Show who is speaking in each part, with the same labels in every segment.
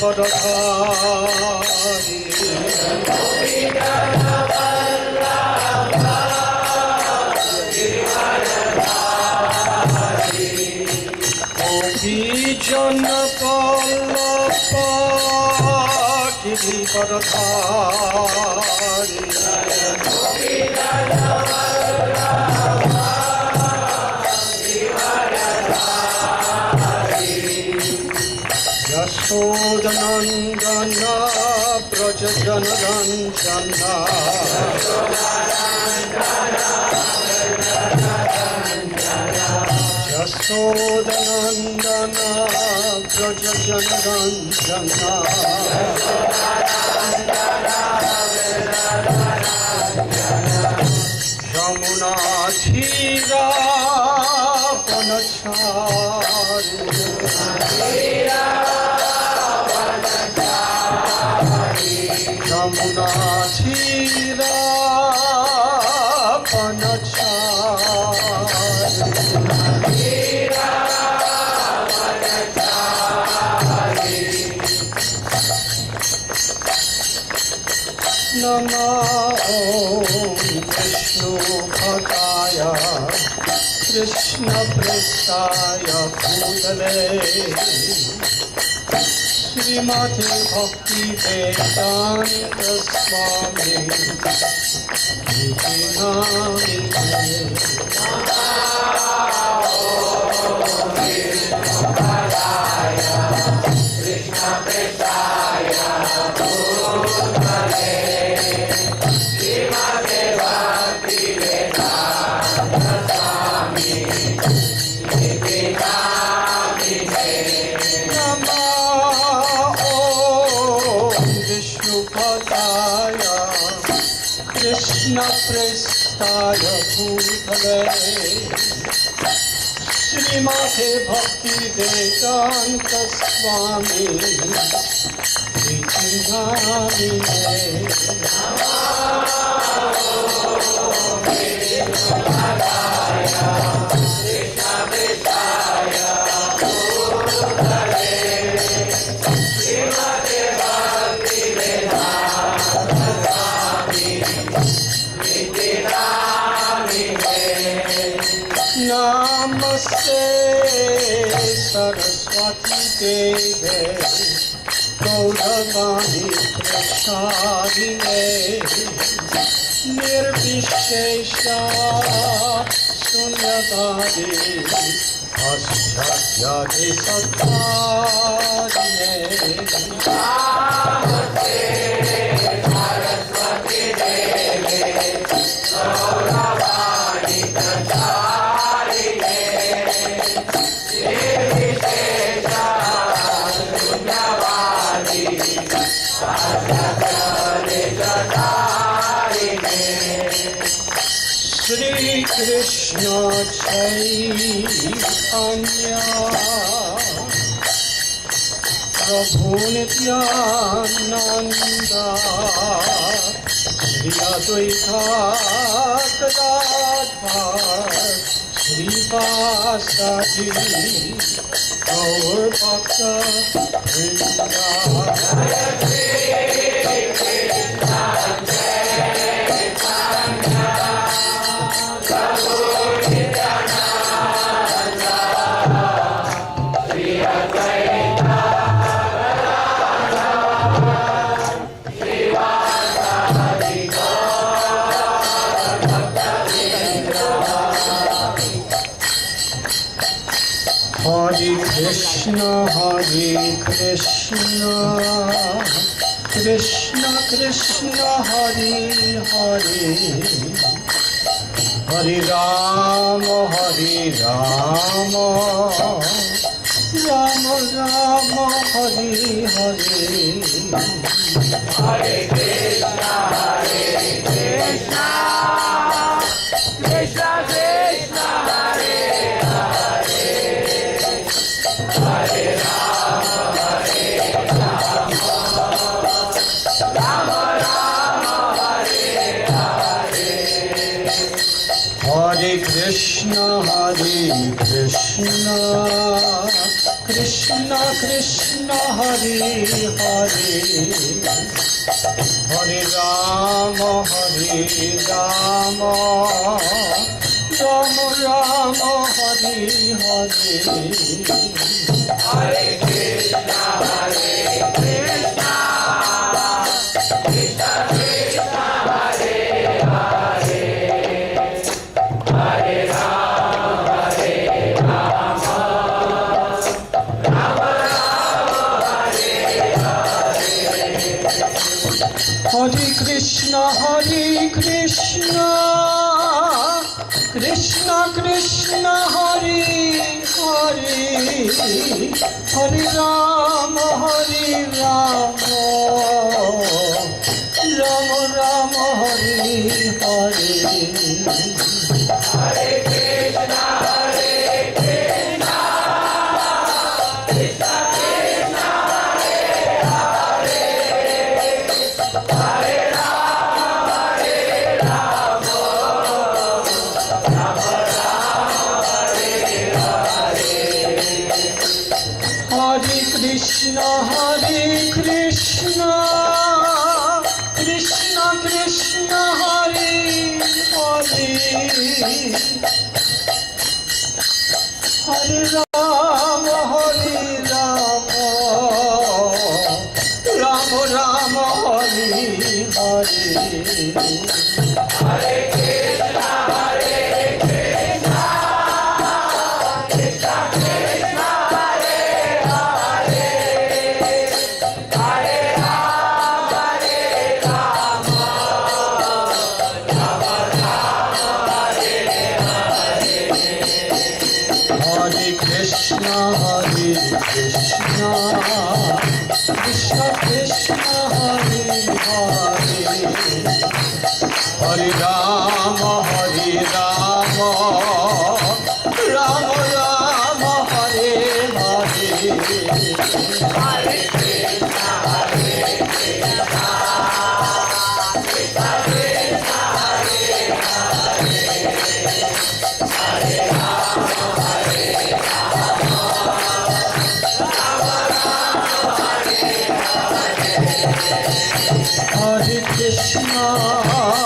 Speaker 1: Padadhari Jana Kolhapur Giri Padadhari Yashodanandana Braja Janaranjana Yashodanandana Braja Janaranjana Yamuna Thira Panachari Yamuna Thira Nama Om Vishnu Padaya Krishna Prestaya Bhutale Srimati Bhakti Vedanta Swami Niti Nami Krishna Prestaya Bhutale Krishna Prestaya Bhutale Srimati Bhakti Vedanta Swami Niti Nami Namaste Saraswati Deve Gauravani Prashadine Nirvishesha Sunyavadi Ascharya Sattvarine Namaste Saraswati Deve Gauravani Prashadine Shri Krishna Chaitanya Prabhu Nityananda Shri Advaita Gadadhar Shri Vasadi Gaur Bhakta Vrinda Krishna Hare Krishna Krishna Krishna Hare Hare Hare Rama Hare Rama Rama Rama Hare Hare Hare Krishna Krishna Krishna Hare Hare Rama Rama Rama Hare Hare Hare Krishna Krishna Krishna
Speaker 2: Hare Hare Hare Rama Hare Rama Rama Rama Hare Hare
Speaker 1: Hare Krishna, Hare Krishna, Krishna Krishna, Hare Hare, Hare Rama, Hare Rama, Rama Rama, Hare Hare.
Speaker 2: Hare Krishna, Krishna Krishna, Hare Hare, Hare Rama, Hare Rama, Rama Rama, Hare Hare.
Speaker 1: Hare Krishna, Hare Krishna, Krishna Krishna, Hare Hare, Hare Rama, Hare Rama, Rama Rama, Hare Hare.
Speaker 2: Hare Krishna, Krishna Krishna, Hare Hare, Hare Rama, Hare Rama, Rama Rama, Hare Hare.
Speaker 1: Hare Krishna, Hare Krishna, Krishna Krishna, Hare Hare, Hare Rama, Hare Rama, Rama Rama, Hare Hare.
Speaker 2: Hare Krishna, Krishna Krishna, Hare Hare, Hare Rama, Hare Rama, Rama Rama, Hare Hare.
Speaker 1: Hare Krishna,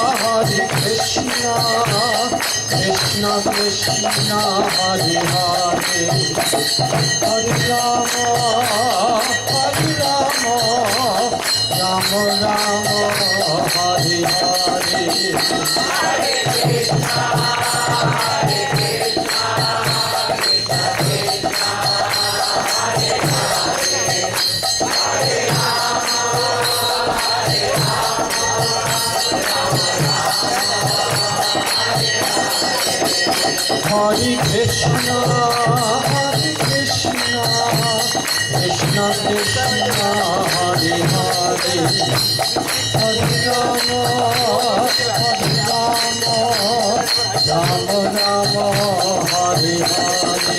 Speaker 1: Hare Krishna, Krishna Krishna, Hare Hare, Hare Rama, Hare Rama, Rama Rama, Hare
Speaker 2: Hare Krishna, Krishna Krishna, Hare Hare, Hare Rama, Rama Rama, Hare Hare.
Speaker 1: Hare Krishna, Hare Krishna, Krishna Krishna, Hare Hare, Hare Rama, Hare Rama, Rama Rama, Hare Hare.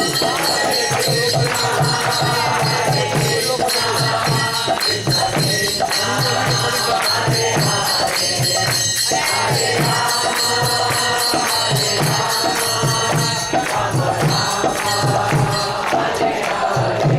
Speaker 2: Hare Krishna, Krishna Krishna, Hare Hare, Hare Rama, Rama Rama, Hare Hare.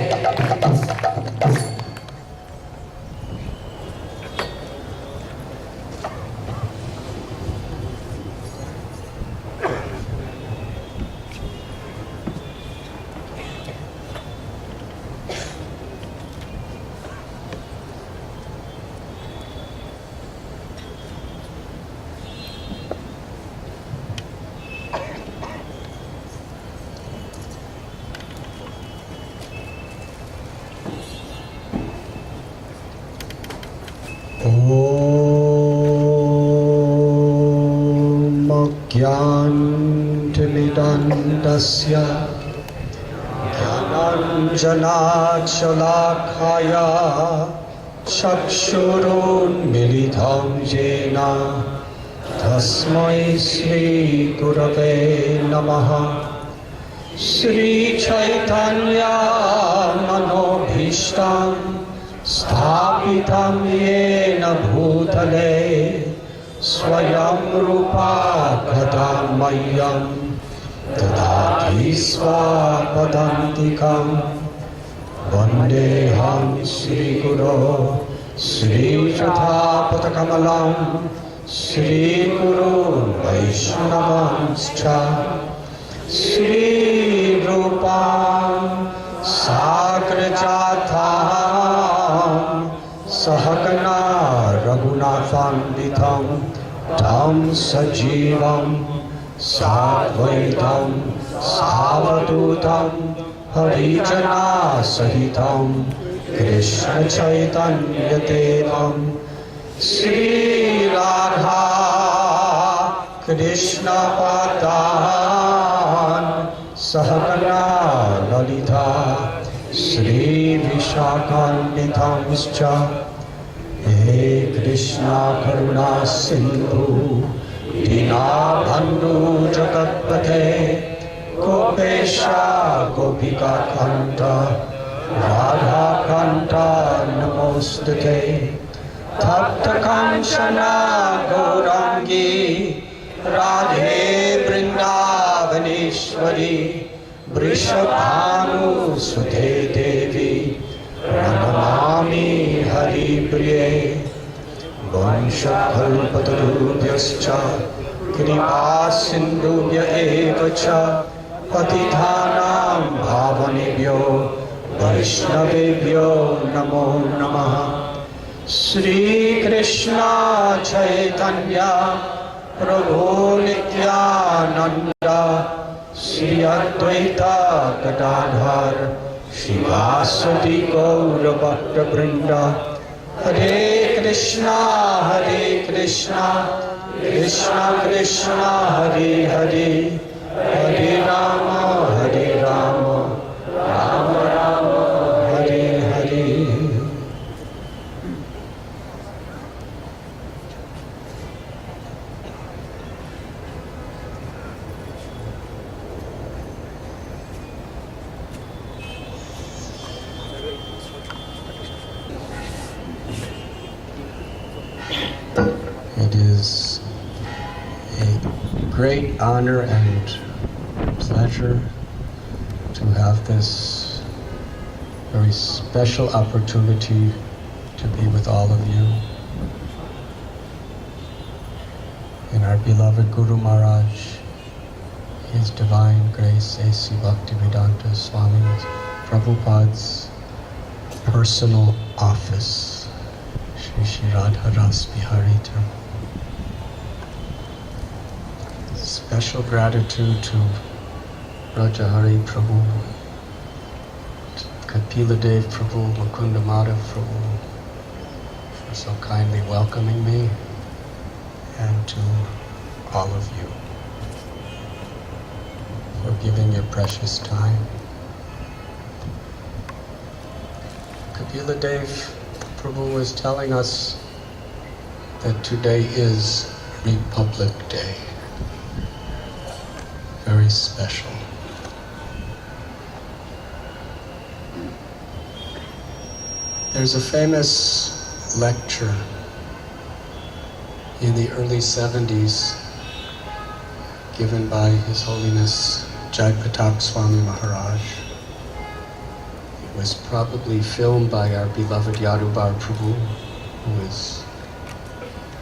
Speaker 2: ज्ञानतिमिरन्दस्य ज्ञानाञ्जनाशलाखाया चक्षुरुन्मिलितं येन तस्मै श्रीगुरवे नमः। श्रीचैतन्य मनोभीष्टं स्थापितं येन भूतले स्वयं रूपा कदा मह्यं ददाति स्वापदान्तिकं Vandeham Sri Guru Sri Radha Sri Guru Vaishnavanscha Sri Rupam Sagrajatham Sahagana Raghunatham Vitam Tam Sajivam Sadvaitam Savadutam Harijana Sahitam Krishna Chaitanya Devam Sri Radha Krishna Padan Sahagana Lalita Sri Vishakhanvitamscha He Krishna Karuna Sindhu Dinabhandhu Jagatpate Gopesha Gopika Kanta Radha Kanta Namostate Tapta Kanchana Gaurangi Radhe Vrindavaneshwari Vrishabhanu Sudhe Devi Pranamami Hari Priye Vanshakhalpatarubhyascha Kripa Sindhubhya Evacha Patidhanam Bhavanebhyo Vaishnavebhyo Namo Namaha Sri Krishna Chaitanya Prabhu Nityananda Sri Advaita Gadadhar Shivasati Gaura Bhakta Vrinda Hare Krishna Krishna Krishna Hare Hare Hare Rama Rama Rama Hare Hare. It is a great honor and pleasure to have this very special opportunity to be with all of you in our beloved Guru Maharaj, His Divine Grace A.C. Bhaktivedanta Swami Prabhupada's personal office. Shri Radha Ras Bihari Term. Special gratitude to Rajahari Prabhu, Kapila Dev Prabhu, Mukunda Madhav Prabhu for so kindly welcoming me, and to all of you for giving your precious time. Kapila Dev Prabhu was telling us that today is Republic Day. Very special. There's a famous lecture in the early 70s given by His Holiness Chowpatty Swami Maharaj. It was probably filmed by our beloved Yadubar Prabhu, who is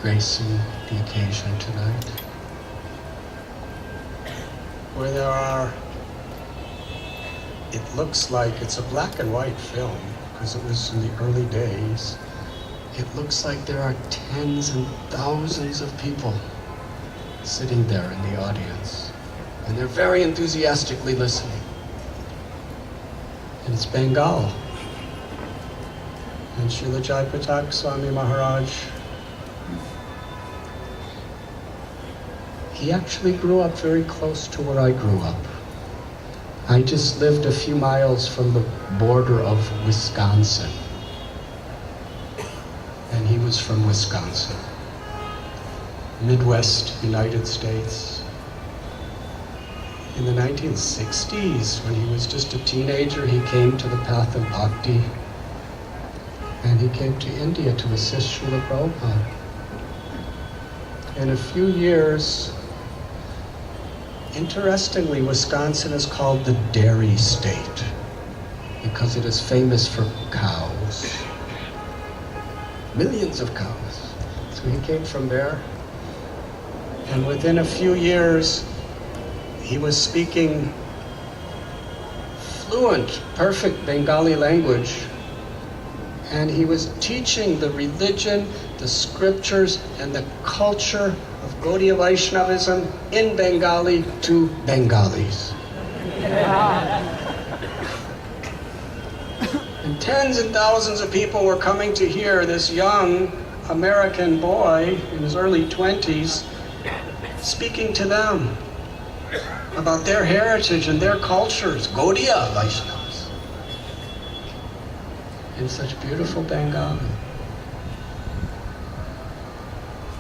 Speaker 2: gracing the occasion tonight, where there are, it looks like it's a black and white film because it was in the early days. It looks like there are tens and thousands of people sitting there in the audience, and they're very enthusiastically listening. And it's Bengal. And Srila Chowpatty Swami Maharaj, he actually grew up very close to where I grew up. I just lived a few miles from the border of Wisconsin. And he was from Wisconsin, Midwest United States. In the 1960s, when he was just a teenager, he came to the path of bhakti, and he came to India to assist Srila Prabhupada. In a few years, interestingly, Wisconsin is called the dairy state. because it is famous for cows. Millions of cows. So he came from there. And within a few years, he was speaking fluent, perfect Bengali language. And he was teaching the religion, the scriptures, and the culture of Gaudiya Vaishnavism in Bengali to Bengalis. And tens and thousands of people were coming to hear this young American boy in his early 20s speaking to them about their heritage and their cultures, Gaudiya Vaishnavas, in such beautiful Bengali.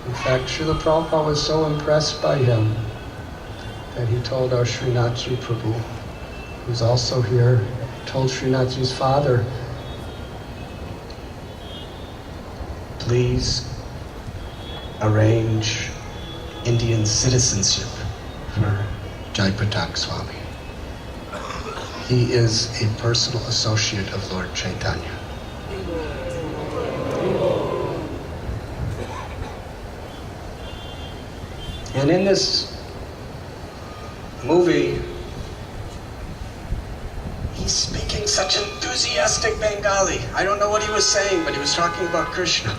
Speaker 2: In fact, Srila Prabhupada was so impressed by him that he told our Srinathji Prabhu, who's also here, told Srinathji's father, please arrange Indian citizenship for Jaipatak Swami. He is a personal associate of Lord Chaitanya. And in this movie, he's speaking such enthusiastic Bengali. I don't know what he was saying, but he was talking about Krishna.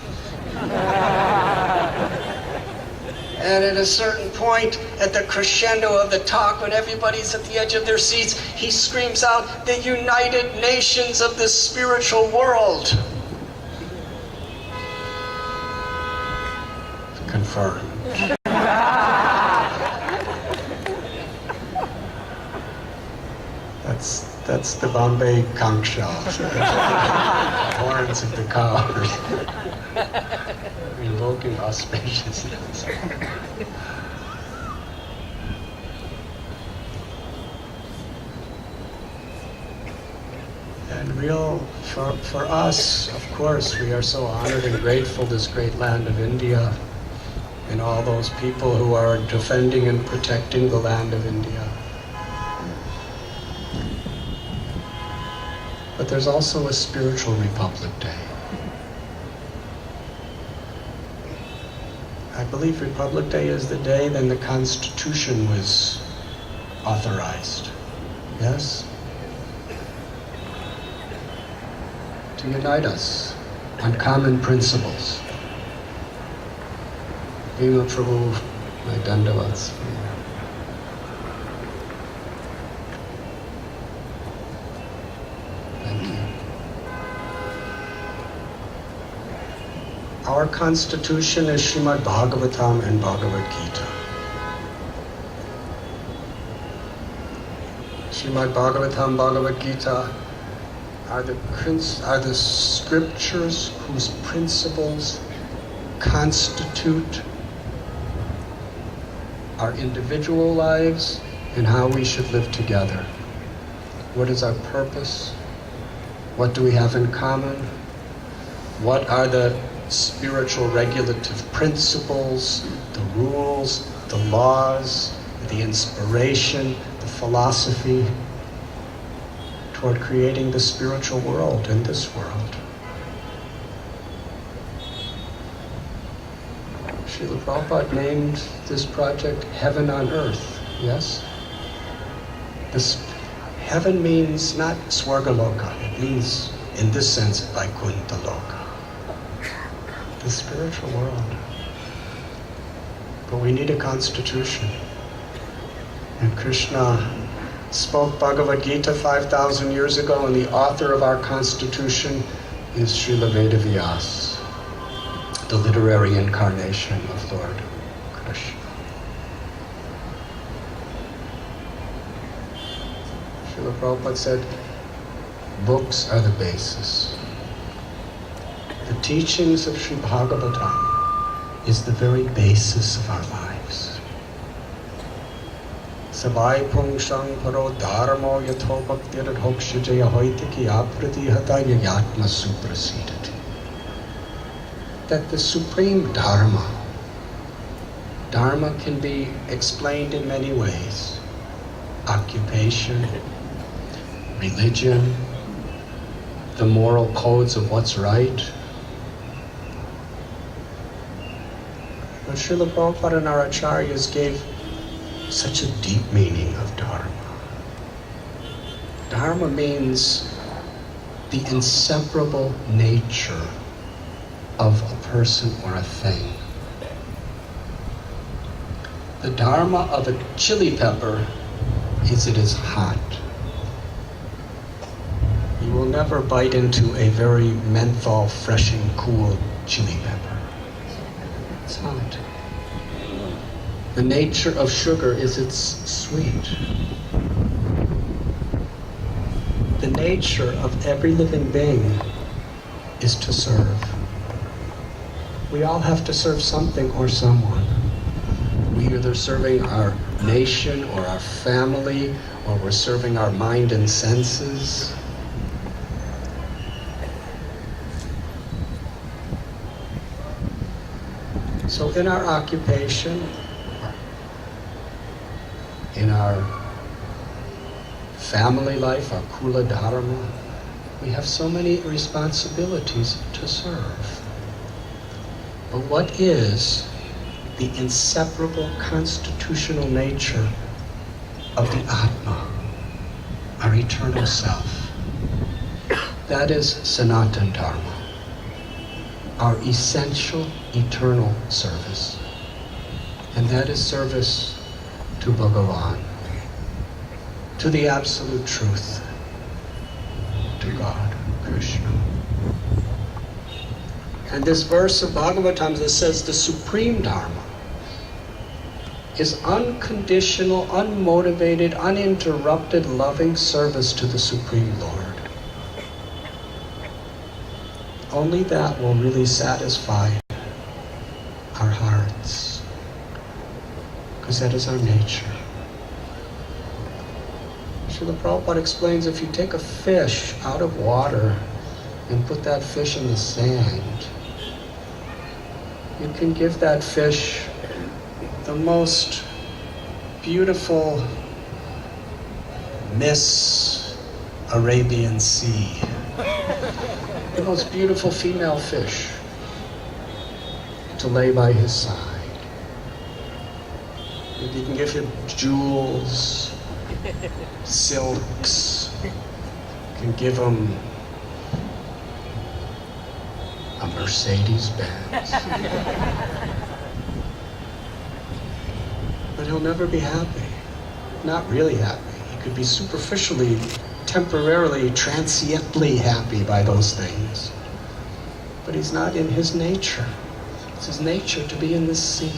Speaker 2: And at a certain point, at the crescendo of the talk, when everybody's at the edge of their seats, he screams out, "The United Nations of the spiritual world." Confirmed. That's the Bombay conch shells. Horns of the cows. Invoking auspiciousness. And for us, of course, we are so honored and grateful, this great land of India, and all those people who are defending and protecting the land of India. But there's also a spiritual Republic Day. I believe Republic Day is the day then the Constitution was authorized. Yes? To unite us on common principles. Bhima Prabhu, my dandavats. Thank you. Our constitution is Srimad Bhagavatam and Bhagavad Gita. Srimad Bhagavatam, Bhagavad Gita are the scriptures whose principles constitute our individual lives and how we should live together. What is our purpose? What do we have in common? What are the spiritual regulative principles, the rules, the laws, the inspiration, the philosophy toward creating the spiritual world in this world? Srila Prabhupada named this project Heaven on Earth, yes? This heaven means not Swargaloka, it means, in this sense, Vaikuntha Loka, the spiritual world. But we need a constitution. And Krishna spoke Bhagavad Gita 5,000 years ago, and the author of our constitution is Srila Vedavyas, the literary incarnation of Lord Krishna. Srila Prabhupada said, books are the basis. The teachings of Sri Bhagavatam is the very basis of our lives. Sabai pungshang paro dharmo yatho bhaktir dhokshajaya hoitiki apratihata yayatma suprasidati. That the supreme dharma can be explained in many ways. Occupation, religion, the moral codes of what's right. But Srila Prabhupada and our acharyas gave such a deep meaning of dharma. Dharma means the inseparable nature of a person or a thing. The dharma of a chili pepper is it is hot. You will never bite into a very menthol, fresh and cool chili pepper. It's hot. The nature of sugar is it's sweet. The nature of every living being is to serve. We all have to serve something or someone. We're either serving our nation or our family, or we're serving our mind and senses. So in our occupation, in our family life, our kula dharma, we have so many responsibilities to serve. But what is the inseparable constitutional nature of the Atma, our eternal self? That is Sanatana Dharma, our essential eternal service. And that is service to Bhagavan, to the absolute truth, to God, Krishna. And this verse of Bhagavatam that says the supreme dharma is unconditional, unmotivated, uninterrupted, loving service to the Supreme Lord. Only that will really satisfy our hearts, because that is our nature. Srila Prabhupada explains, if you take a fish out of water and put that fish in the sand, you can give that fish the most beautiful Miss Arabian Sea, the most beautiful female fish to lay by his side. You can give him jewels, silks, you can give him a Mercedes-Benz. But he'll never be happy. Not really happy. He could be superficially, temporarily, transiently happy by those things. But he's not in his nature. It's his nature to be in the sea.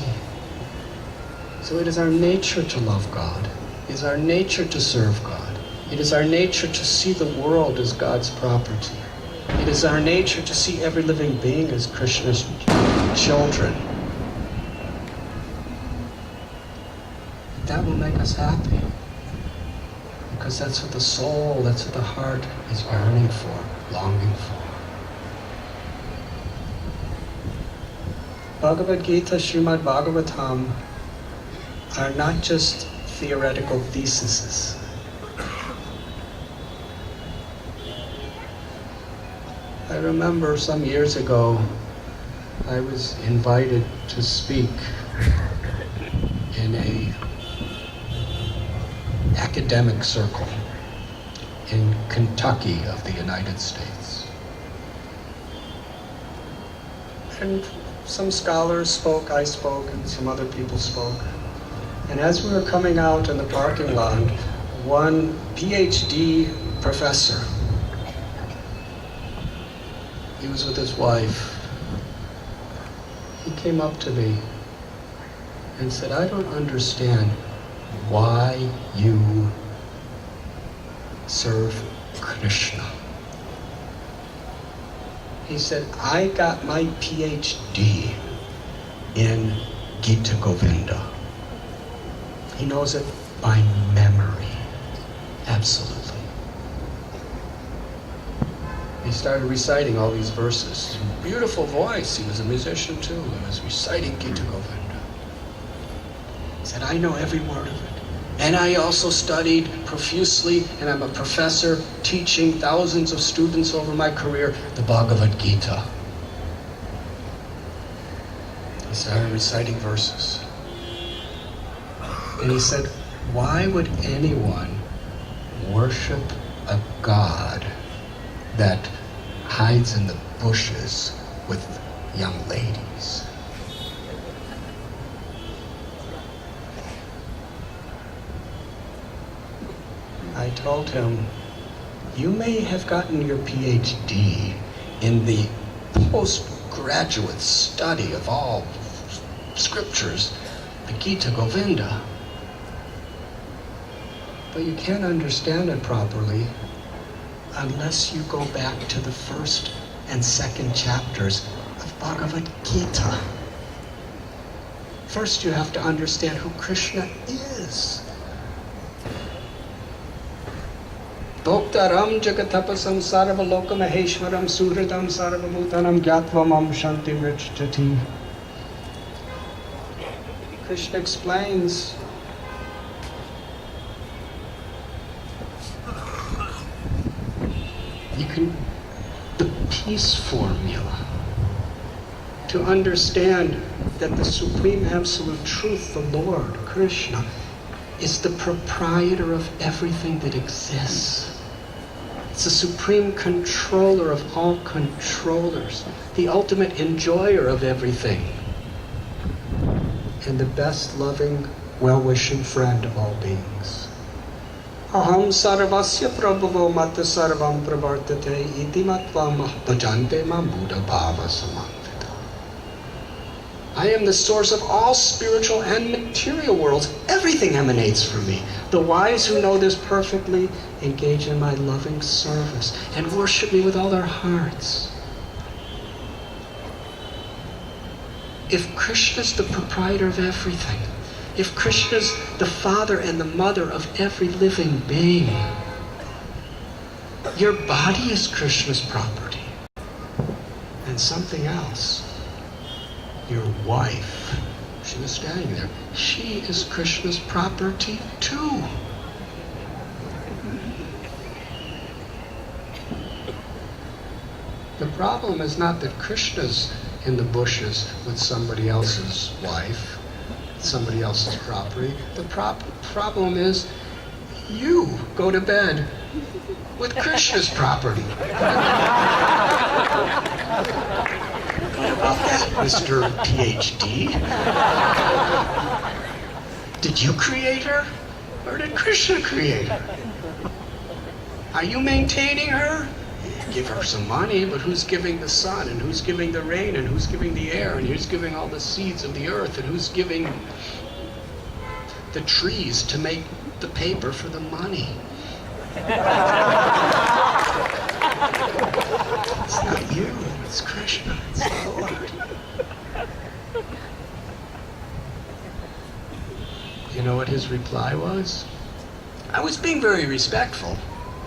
Speaker 2: So it is our nature to love God. It is our nature to serve God. It is our nature to see the world as God's property. It is our nature to see every living being as Krishna's children. That will make us happy. Because that's what the soul, that's what the heart is yearning for, longing for. Bhagavad Gita, Srimad Bhagavatam are not just theoretical theses. I remember some years ago, I was invited to speak in a academic circle in Kentucky of the United States. And some scholars spoke, I spoke, and some other people spoke. And as we were coming out in the parking lot, one PhD professor, he was with his wife, he came up to me and said, I don't understand why you serve Krishna. He said, I got my PhD in Gita Govinda. He knows it by memory, absolutely. He started reciting all these verses. Beautiful voice, he was a musician too. He was reciting Gita Govinda. He said, I know every word of it. And I also studied profusely, and I'm a professor teaching thousands of students over my career the Bhagavad Gita. He started reciting verses. And he said, why would anyone worship a god that hides in the bushes with young ladies? I told him, you may have gotten your PhD in the postgraduate study of all scriptures, the Gita Govinda, but you can't understand it properly unless you go back to the first and second chapters of Bhagavad Gita. First, you have to understand who Krishna is. Bhoktaram jagatapasam sarvaloka maheshwaram suhridam sarvabhutanam gyatva mam shanti mrichtati. Krishna explains the peace formula to understand that the Supreme Absolute Truth, the Lord, Krishna, is the proprietor of everything that exists. It's the supreme controller of all controllers, the ultimate enjoyer of everything, and the best loving, well-wishing friend of all beings. Aham sarvasya prabhavo mata sarvam pravartate iti matva bhajante mam buddha bhava samanvita. I am the source of all spiritual and material worlds. Everything emanates from me. The wise who know this perfectly engage in my loving service and worship me with all their hearts. If Krishna is the proprietor of everything, if Krishna is the father and the mother of every living being, your body is Krishna's property. And something else, your wife, she was standing there, she is Krishna's property too. The problem is not that Krishna's in the bushes with somebody else's wife, somebody else's property. The problem is you go to bed with Krishna's property. Mr. PhD, did you create her or did Krishna create her? Are you maintaining her? Give her some money, but who's giving the sun, and who's giving the rain, and who's giving the air, and who's giving all the seeds of the earth, and who's giving the trees to make the paper for the money? It's not you, it's Krishna, it's the Lord. You know what his reply was? I was being very respectful,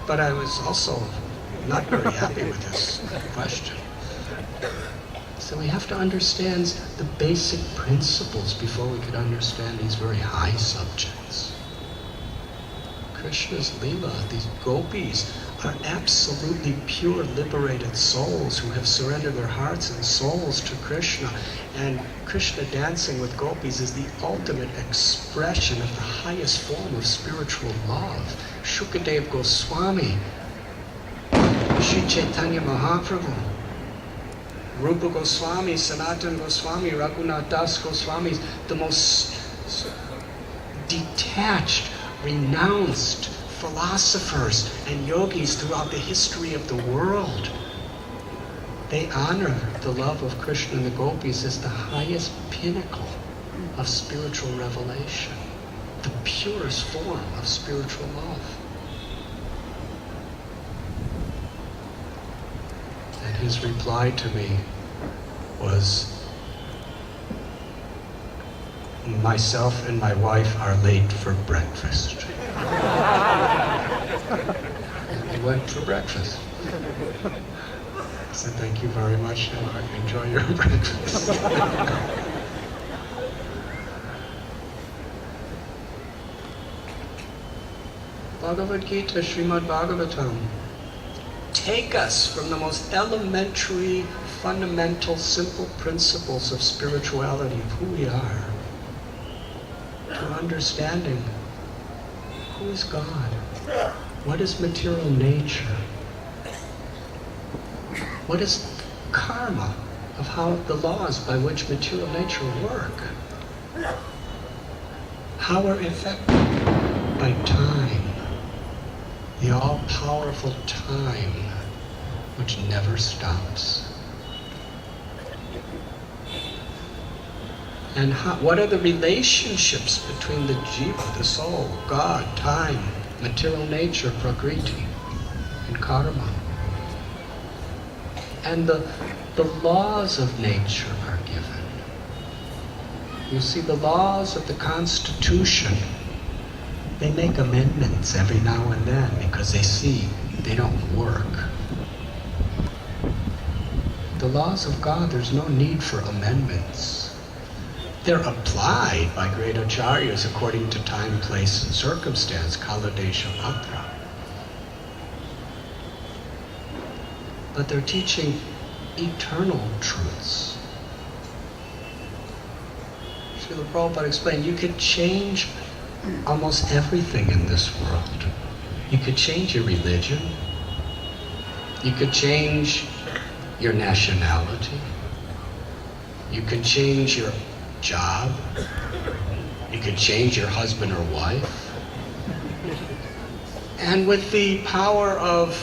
Speaker 2: but I was also not very happy with this question. So we have to understand the basic principles before we could understand these very high subjects. Krishna's Leela, these gopis, are absolutely pure, liberated souls who have surrendered their hearts and souls to Krishna. And Krishna dancing with gopis is the ultimate expression of the highest form of spiritual love. Shukadev Goswami, Sri Chaitanya Mahaprabhu, Rupa Goswami, Sanatana Goswami, Raghunath Das Goswami, the most detached, renounced philosophers and yogis throughout the history of the world. They honor the love of Krishna and the gopis as the highest pinnacle of spiritual revelation, the purest form of spiritual love. And his reply to me was, myself and my wife are late for breakfast. And we went for breakfast. I said, thank you very much, and enjoy your breakfast. Bhagavad Gita, Srimad Bhagavatam, take us from the most elementary, fundamental, simple principles of spirituality, of who we are, to understanding who is God, what is material nature, what is karma, of how the laws by which material nature work, how we're affected by time, the all-powerful time which never stops. And what are the relationships between the jiva, the soul, God, time, material nature, prakriti, and karma? And the laws of nature are given. You see, the laws of the Constitution, they make amendments every now and then because they see they don't work. The laws of God, there's no need for amendments. They're applied by great acharyas according to time, place, and circumstance, kala, desha, patra. But they're teaching eternal truths. Srila Prabhupada explained, you could change almost everything in this world. You could change your religion. You could change your nationality. You could change your job. You could change your husband or wife. And with the power of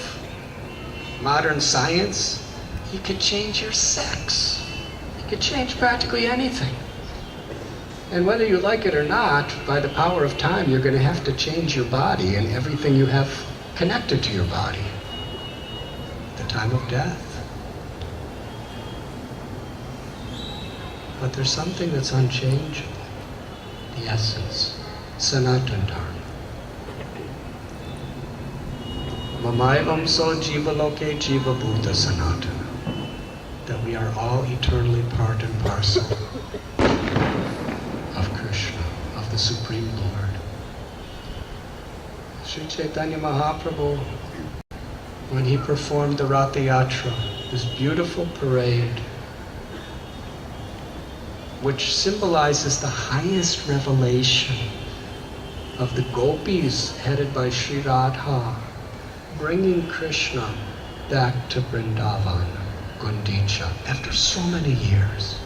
Speaker 2: modern science, you could change your sex. You could change practically anything. And whether you like it or not, by the power of time, you're going to have to change your body and everything you have connected to your body. The time of death. But there's something that's unchangeable. The essence. Sanatana Dharma. Mamaivam so jiva loke jiva bhuta sanatana. That we are all eternally part and parcel of Krishna, of the Supreme Lord. Sri Chaitanya Mahaprabhu, when he performed the Ratha Yatra, this beautiful parade, which symbolizes the highest revelation of the gopis headed by Sri Radha, bringing Krishna back to Vrindavan, Gundicha, after so many years.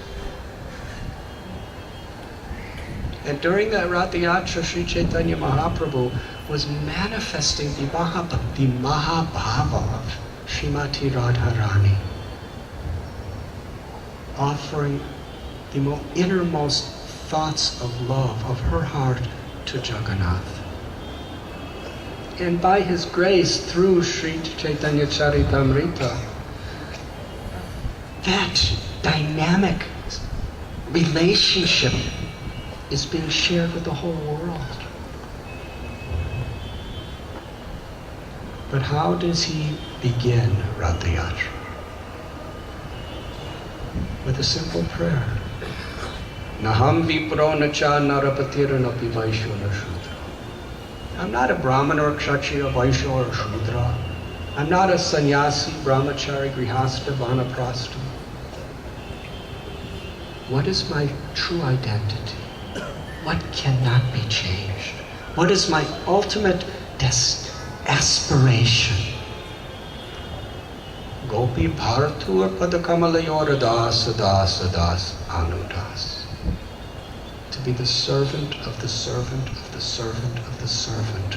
Speaker 2: And during that Ratha Yatra, Sri Chaitanya Mahaprabhu was manifesting the Mahabhava of Srimati Radharani, offering the innermost thoughts of love of her heart to Jagannath. And by his grace, through Sri Chaitanya Charitamrita, that dynamic relationship is being shared with the whole world. But how does he begin Ratha Yatra? With a simple prayer. Naham vipro nacha narapatiranapi vaishyo na shudra. I'm not a Brahman or a Kshatriya, Vaishya or a Shudra. I'm not a sannyasi, brahmachari, grihastha, vanaprastha. What is my true identity? What cannot be changed? What is my ultimate aspiration? Gopi bhartur padakamalayor das das das anudas. To be the servant of the servant of the servant of the servant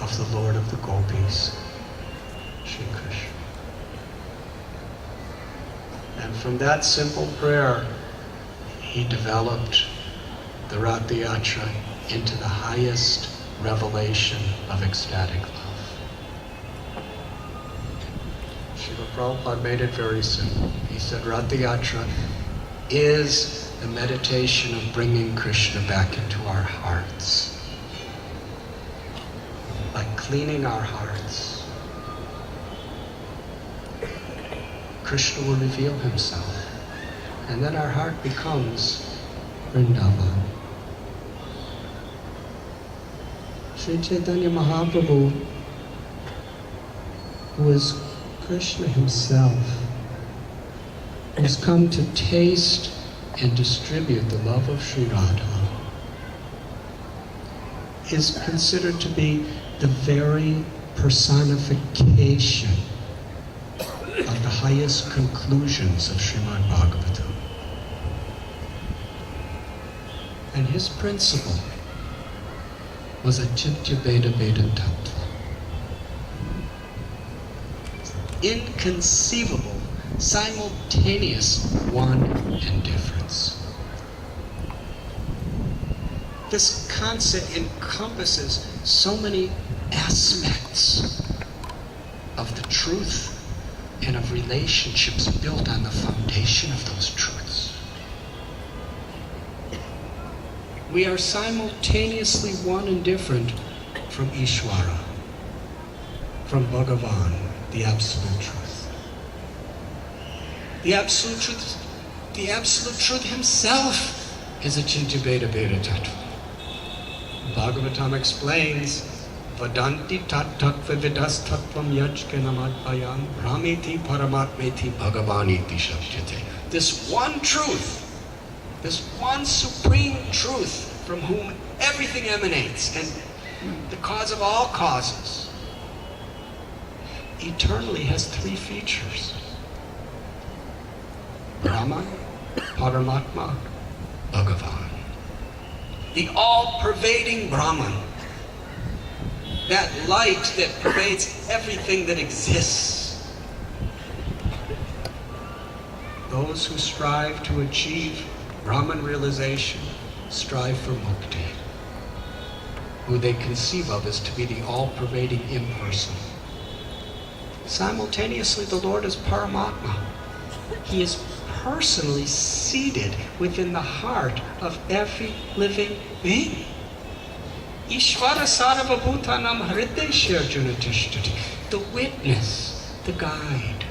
Speaker 2: of the Lord of the Gopis, Shri Krishna. And from that simple prayer, he developed the Ratha Yatra into the highest revelation of ecstatic love. Srila Prabhupada made it very simple. He said Ratha Yatra is the meditation of bringing Krishna back into our hearts. By cleaning our hearts, Krishna will reveal himself. And then our heart becomes Vrindavan. Sri Chaitanya Mahaprabhu, who is Krishna himself, who's come to taste and distribute the love of Sri Radha, is considered to be the very personification of the highest conclusions of Srimad Bhagavatam. And his principle was a Chitya Veda Veda Tattva. Inconceivable, simultaneous one and difference. This concept encompasses so many aspects of the truth and of relationships built on the foundation of those truths. We are simultaneously one and different from Ishvara, from Bhagavan, the Absolute Truth. The Absolute Truth himself is a Chintya Veda Veda Tattva. Bhagavatam explains, Vadanti tat tattva vidas tattvam yajkanamadvayam brahmeti paramatmeti bhagavaniti shabdyate. This one truth, this one supreme truth from whom everything emanates and the cause of all causes, eternally has three features. Brahman, Paramatma, Bhagavan. The all-pervading Brahman. That light that pervades everything that exists. Those who strive to achieve Brahman realization strive for mukti, who they conceive of as to be the all-pervading impersonal. Simultaneously, the Lord is Paramatma. He is personally seated within the heart of every living being. Ishvara sarvabhutanam hrideshya arjuna tishtati. The witness, the guide.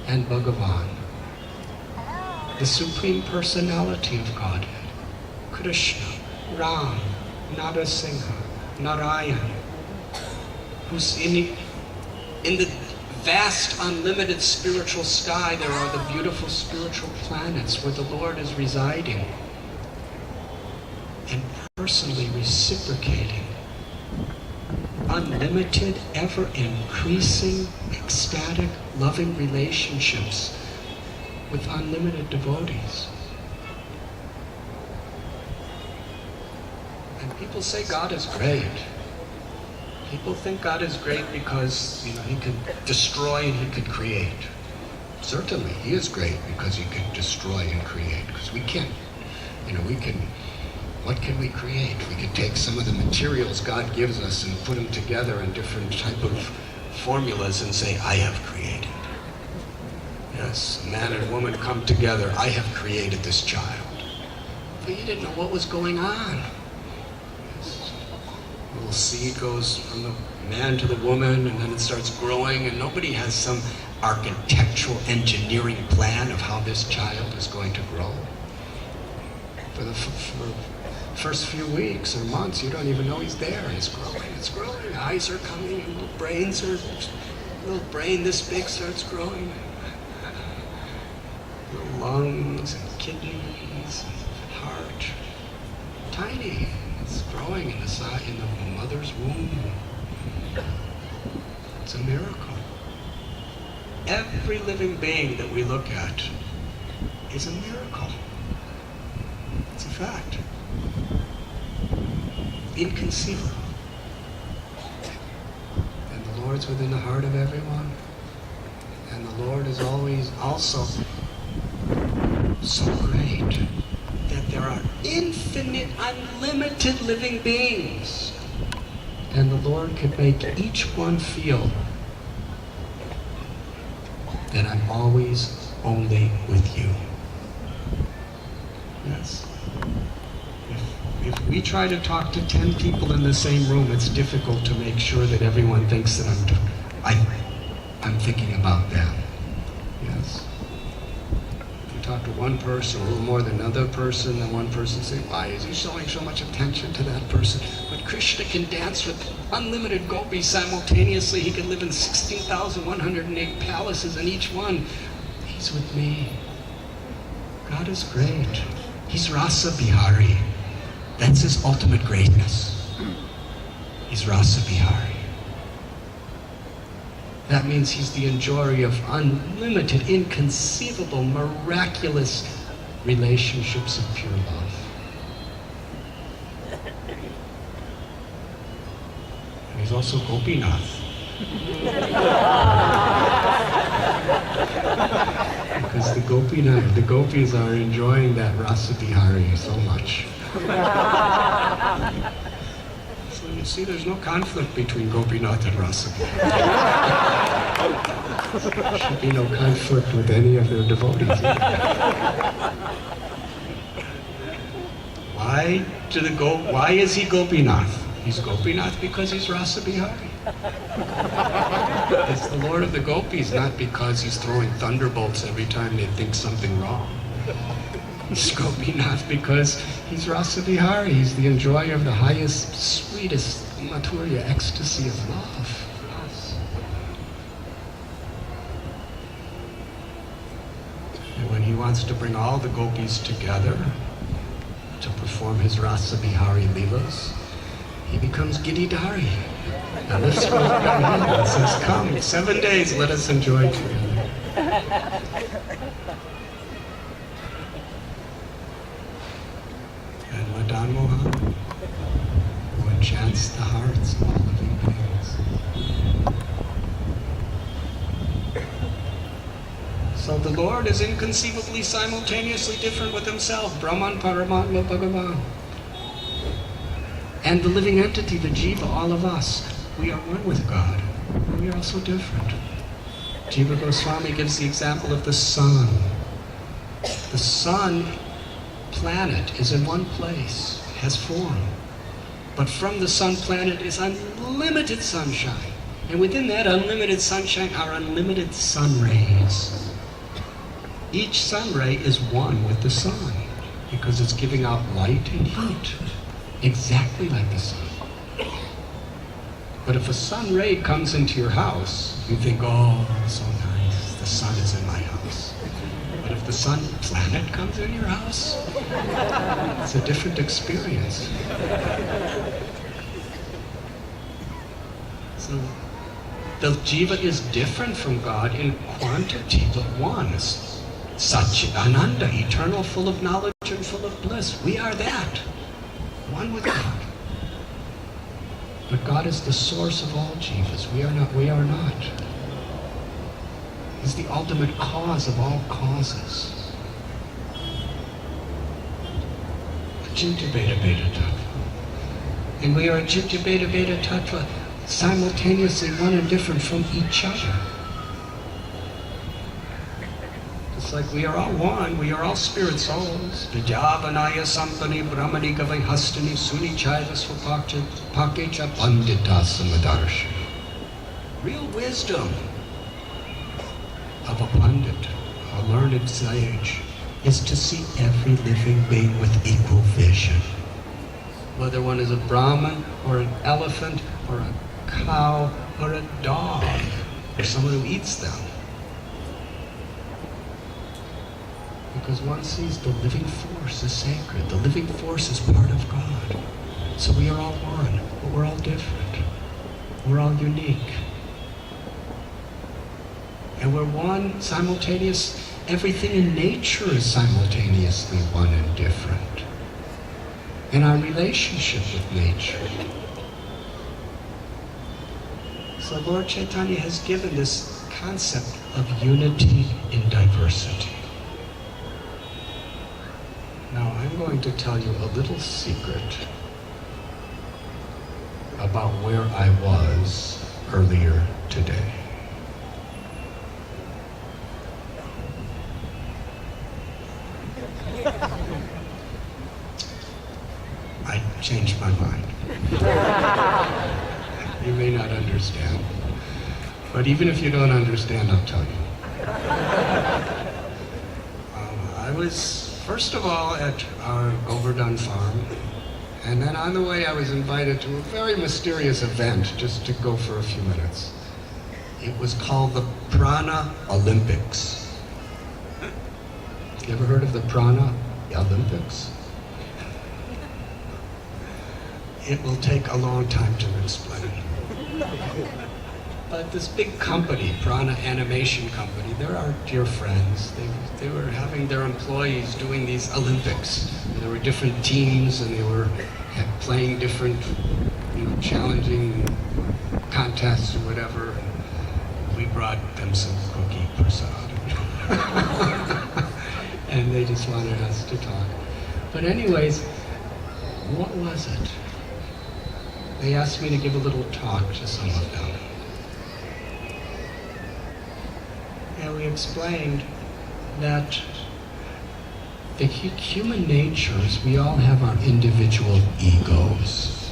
Speaker 2: And Bhagavan, the Supreme Personality of Godhead. Krishna, Ram, Narasimha, Narayan, who's in the vast, unlimited spiritual sky, there are the beautiful spiritual planets where the Lord is residing and personally reciprocating unlimited, ever-increasing, ecstatic, loving relationships with unlimited devotees. And people say God is great. People think God is great because, he can destroy and he could create. Certainly, he is great because he can destroy and create. Because we can't, what can we create? We can take some of the materials God gives us and put them together in different type of formulas and say, I have created. Yes, a man and woman come together, I have created this child. But you didn't know what was going on. A little seed goes from the man to the woman, and then it starts growing, and nobody has some architectural engineering plan of how this child is going to grow. For the first few weeks or months, you don't even know he's there. It's growing. Eyes are coming, and little brain this big starts growing. Little lungs and kidneys and heart. Tiny. It's growing in the mother's womb. It's a miracle. Every living being that we look at is a miracle. It's a fact. Inconceivable. And the Lord's within the heart of everyone. And the Lord is always also so great that there are infinite, unlimited living beings. And the Lord can make each one feel that I'm always only with you. Yes. If we try to talk to 10 people in the same room, it's difficult to make sure that everyone thinks that I'm thinking about them. Yes. If we talk to one person a little more than another person, and one person say, why is he showing so much attention to that person? But Krishna can dance with unlimited gopis simultaneously. He can live in 16,108 palaces, and each one, he's with me. God is great. He's Rasa Bihari. That's his ultimate greatness. He's Rasa Bihari. That means he's the enjoyer of unlimited, inconceivable, miraculous relationships of pure love. And he's also Gopinath. Because the gopis are enjoying that Rasa Bihari so much. So you see, there's no conflict between Gopinath and Rasa Bihari. There should be no conflict with any of their devotees either. Why is he Gopinath? He's Gopinath because he's Rasa Bihari. It's the Lord of the Gopis, not because he's throwing thunderbolts every time they think something wrong. He's Gopinath because he's Rasa Bihari. He's the enjoyer of the highest, sweetest Mathurya ecstasy of love. And when he wants to bring all the gopis together to perform his Rasa Bihari Leelas, he becomes Giridhari. And lifts goes down and says, come, 7 days, let us enjoy together. And Madan Mohan, who enchants the hearts of all living beings. So the Lord is inconceivably simultaneously different with himself, Brahman, Paramatma, Bhagavan. And the living entity, the Jiva, all of us, we are one with God. We are also different. Jiva Goswami gives the example of the sun. The sun planet is in one place, has form. But from the sun planet is unlimited sunshine. And within that unlimited sunshine are unlimited sun rays. Each sun ray is one with the sun because it's giving out light and heat, exactly like the sun. But if a sun ray comes into your house, you think, oh, so nice, the sun is in my house. But if the sun planet comes in your house, it's a different experience. So the Jiva is different from God in quantity, but one is Satchidananda, eternal, full of knowledge and full of bliss. We are that, one with God. But God is the source of all jivas. We are not. He's the ultimate cause of all causes. Achintya Bheda Bheda Tattva. And we are Achintya Bheda Bheda Tattva, simultaneously one and different from each other. It's like we are all one, we are all spirit souls. Vijavanaya Sampani Brahmani Gavai Hastani Suni Chaiva Swapakecha Pandita Samadarshi. Real wisdom of a Pandit, a learned sage, is to see every living being with equal vision. Whether one is a Brahmin, or an elephant, or a cow, or a dog, or someone who eats them. Because one sees the living force is sacred. The living force is part of God. So we are all one, but we're all different. We're all unique. And we're one simultaneous. Everything in nature is simultaneously one and different. In our relationship with nature. So Lord Chaitanya has given this concept of unity in diversity. Now I'm going to tell you a little secret about where I was earlier today. I changed my mind. You may not understand, but even if you don't understand, I'll tell you. was, first of all, at our Govardhan farm, and then on the way I was invited to a very mysterious event, just to go for a few minutes. It was called the Prana Olympics. You ever heard of the Prana Olympics? It will take a long time to explain. But this big company, Prana Animation Company, they're our dear friends. They were having their employees doing these Olympics. And there were different teams, and they were playing different, challenging contests or whatever. We brought them some cookie prasad. And they just wanted us to talk. But anyways, what was it? They asked me to give a little talk to some of them. And we explained that the human natures, we all have our individual egos.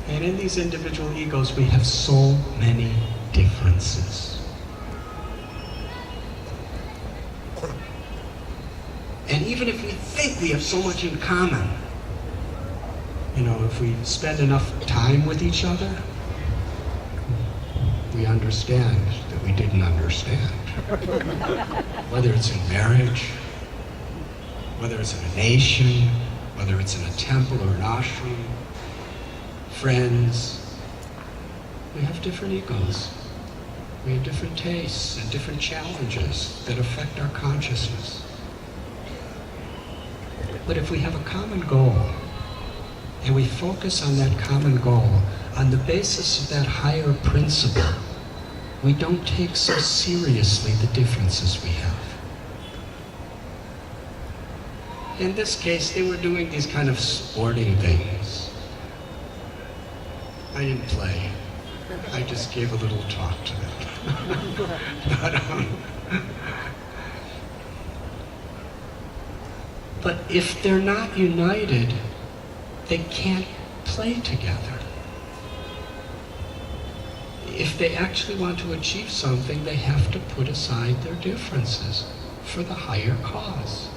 Speaker 2: And in these individual egos, we have so many differences. And even if we think we have so much in common, if we spend enough time with each other, we understand that we didn't understand. Whether it's in marriage, whether it's in a nation, whether it's in a temple or an ashram, friends, we have different egos. We have different tastes and different challenges that affect our consciousness. But if we have a common goal, and we focus on that common goal, on the basis of that higher principle, we don't take so seriously the differences we have. In this case, they were doing these kind of sporting things. I didn't play. I just gave a little talk to them. But if they're not united, they can't play together. If they actually want to achieve something, they have to put aside their differences for the higher cause.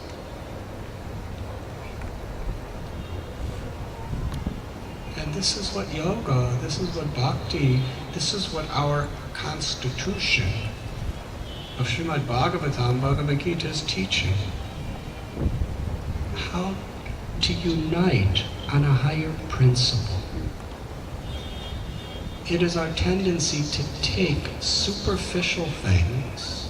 Speaker 2: And this is what yoga, this is what bhakti, this is what our constitution of Srimad Bhagavatam, Bhagavad Gita is teaching. How to unite on a higher principle. It is our tendency to take superficial things,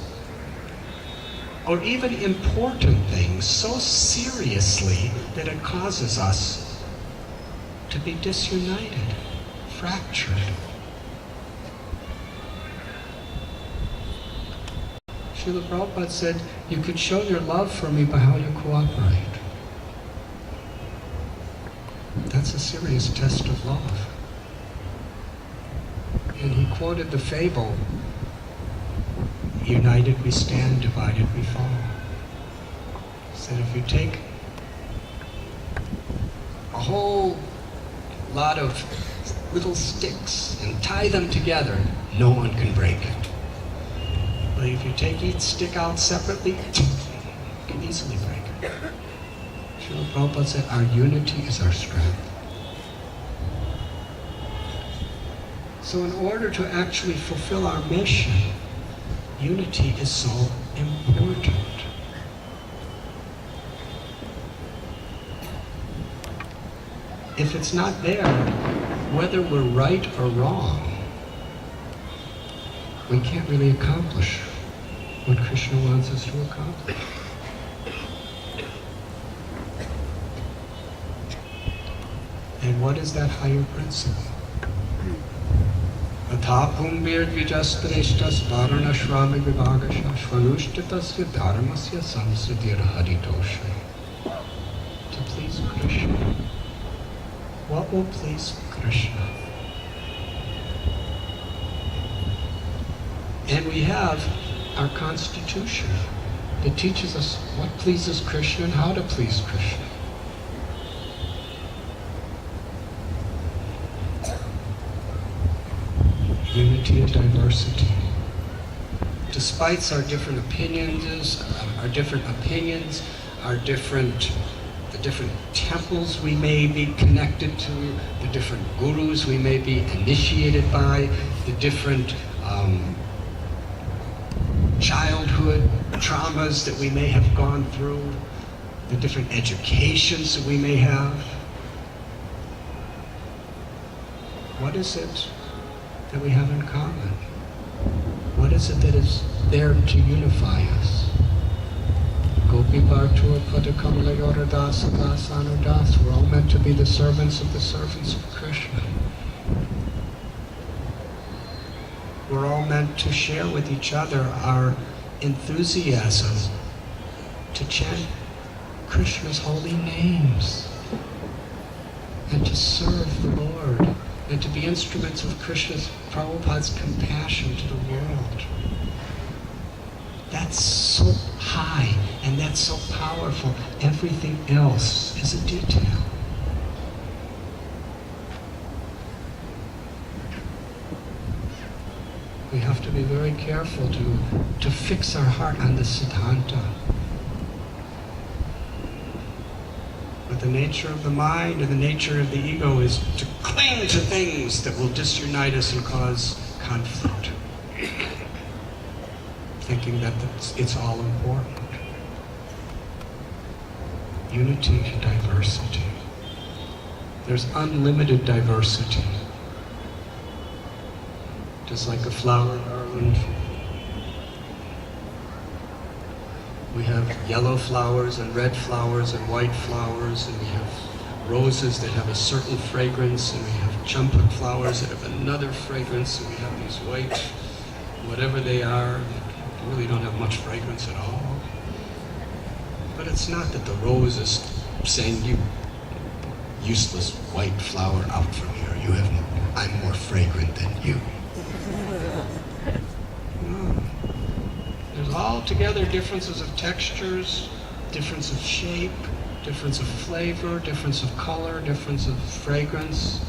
Speaker 2: or even important things, so seriously that it causes us to be disunited, fractured. Srila Prabhupada said, you could show your love for me by how you cooperate. That's a serious test of love. And he quoted the fable, united we stand, divided we fall. He said if you take a whole lot of little sticks and tie them together, no one can break it. But if you take each stick out separately, you can easily break it. Srila Prabhupada said, our unity is our strength. So in order to actually fulfill our mission, unity is so important. If it's not there, whether we're right or wrong, we can't really accomplish what Krishna wants us to accomplish. And what is that higher principle? Athapumbir vijastareshtas varanashrami vibhagasha shvanushtitasya dharmasya samsiddhir haritosha. To please Krishna. What will please Krishna? And we have our constitution that teaches us what pleases Krishna and how to please Krishna. Unity and diversity. despite our different opinions, the different temples we may be connected to, the different gurus we may be initiated by, the different childhood traumas that we may have gone through, the different educations that we may have. What is it that we have in common? What is it that is there to unify us? Gopi Bhartur Padakam Layoradas Anudas. We're all meant to be the servants of Krishna. We're all meant to share with each other our enthusiasm to chant Krishna's holy names and to serve the Lord and to be instruments of Prabhupada's compassion to the world. That's so high and that's so powerful. Everything else is a detail. We have to be very careful to fix our heart on the Siddhanta. But the nature of the mind and the nature of the ego is to cling to things that will disunite us and cause conflict, thinking that it's all important. Unity and diversity. There's unlimited diversity. Just like a flower garland. We have yellow flowers and red flowers and white flowers, and we have roses that have a certain fragrance, and we have champak flowers that have another fragrance, and we have these white, whatever they are, that really don't have much fragrance at all. But it's not that the rose is saying, you useless white flower, out from here. I'm more fragrant than you. No. There's altogether differences of textures, difference of shape, difference of flavor, difference of color, difference of fragrance.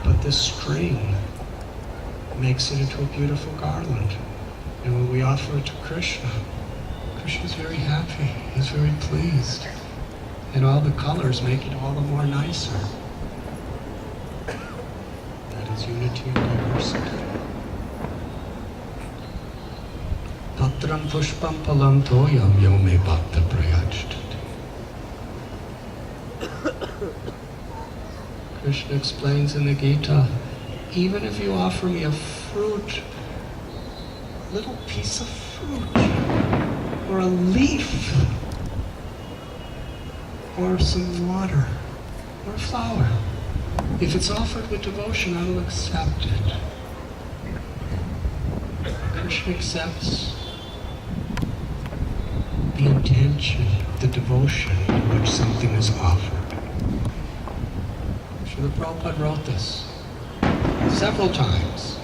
Speaker 2: But this string makes it into a beautiful garland. And when we offer it to Krishna, Krishna's very happy, he's very pleased. And all the colors make it all the more nicer. That is unity and diversity. Patram pushpam palam toyam yome bhakta prayajtati. Krishna explains in the Gita, even if you offer me a fruit, little piece of fruit, or a leaf, or some water, or a flower, if it's offered with devotion, I will accept it. Krishna accepts the intention, the devotion in which something is offered. Srila Prabhupada wrote this several times,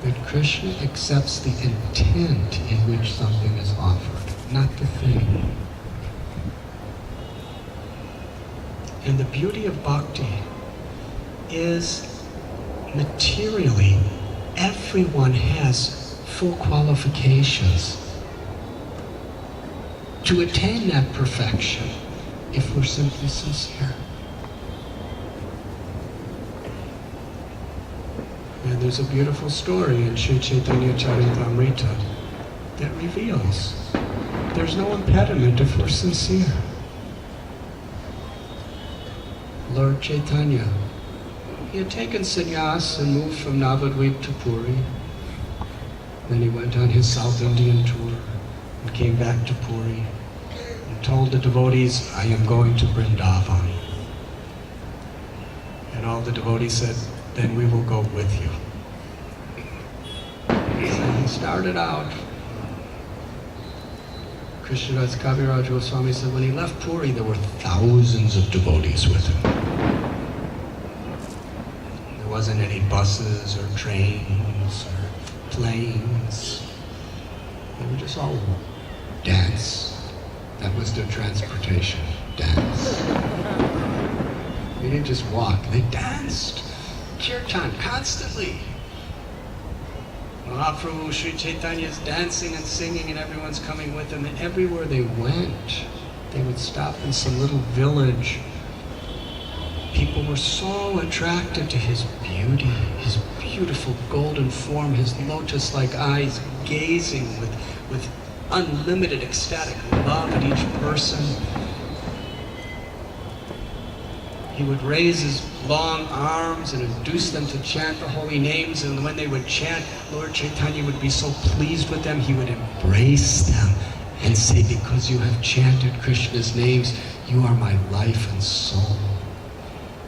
Speaker 2: that Krishna accepts the intent in which something is offered, not the thing. And the beauty of bhakti is materially, everyone has full qualifications to attain that perfection if we're simply sincere. And there's a beautiful story in Sri Chaitanya Charitamrita that reveals there's no impediment if we're sincere. Lord Chaitanya, he had taken sannyas and moved from Navadvip to Puri. Then he went on his South Indian tour and came back to Puri and told the devotees, I am going to Vrindavan. And all the devotees said, then we will go with you. So he started out. Krishnadas Kaviraj Goswami said when he left Puri, there were thousands of devotees with him. There wasn't any buses or trains or planes. They were just all dance. That was their transportation, dance. They didn't just walk, they danced. Kirtan constantly. Mahaprabhu, Sri Chaitanya is dancing and singing and everyone's coming with him, and everywhere they went, they would stop in some little village. People were so attracted to his beauty, his beautiful golden form, his lotus-like eyes gazing with unlimited ecstatic love at each person. He would raise his long arms and induce them to chant the holy names, and when they would chant, Lord Chaitanya would be so pleased with them, he would embrace them and say, because you have chanted Krishna's names, you are my life and soul.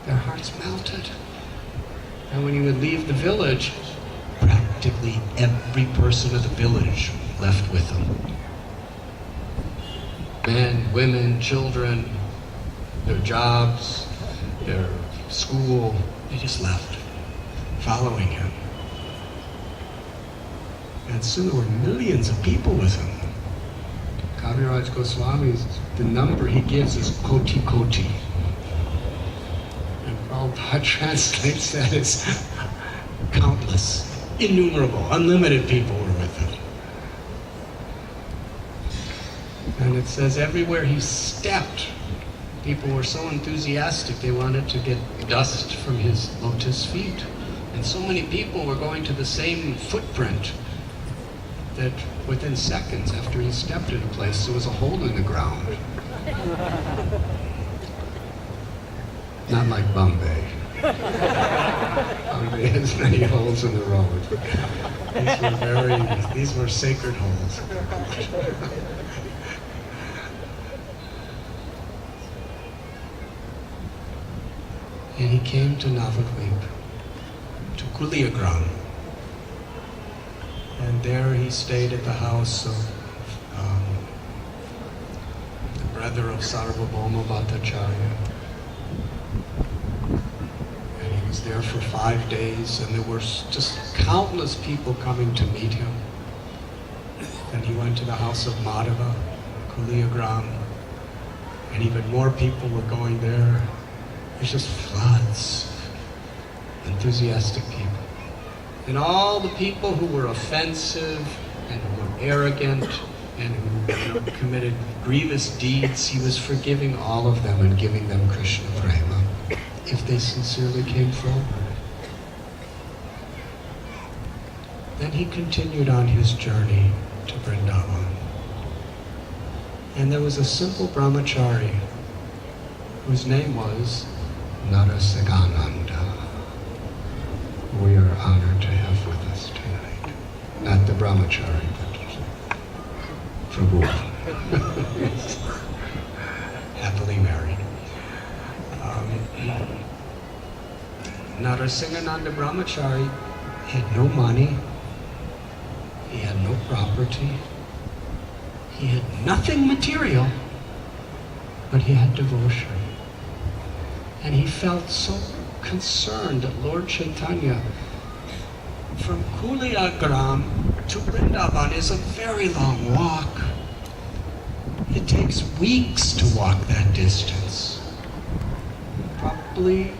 Speaker 2: Their hearts melted. And when he would leave the village, practically every person of the village left with him. Men, women, children, their jobs, their school, they just left, following him. And soon there were millions of people with him. Kaviraj Goswami's, the number he gives is koti koti. And Prabhupada translates that as countless, innumerable, unlimited people were with him. And it says everywhere he stepped, people were so enthusiastic they wanted to get dust from his lotus feet. And so many people were going to the same footprint that within seconds after he stepped in a place, there was a hole in the ground. Not like Bombay. Bombay has many holes in the road. These were sacred holes. And he came to Navadvip, to Kuliagram. And there he stayed at the house of the brother of Sarvabhauma Bhattacharya. And he was there for 5 days, and there were just countless people coming to meet him. And he went to the house of Madhava, Kuliagram, and even more people were going there. There's just floods of enthusiastic people. And all the people who were offensive and who were arrogant and who committed grievous deeds, he was forgiving all of them and giving them Krishna prema if they sincerely came forward. Then he continued on his journey to Vrindavan. And there was a simple brahmachari whose name was Narasagananda. We are honored to have with us tonight. Not the brahmachari, but Prabhupada. Happily married. Narasimhananda brahmachari had no money, he had no property, he had nothing material, but he had devotion. And he felt so concerned that Lord Chaitanya, from Kuliagram to Vrindavan is a very long walk. It takes weeks to walk that distance. Probably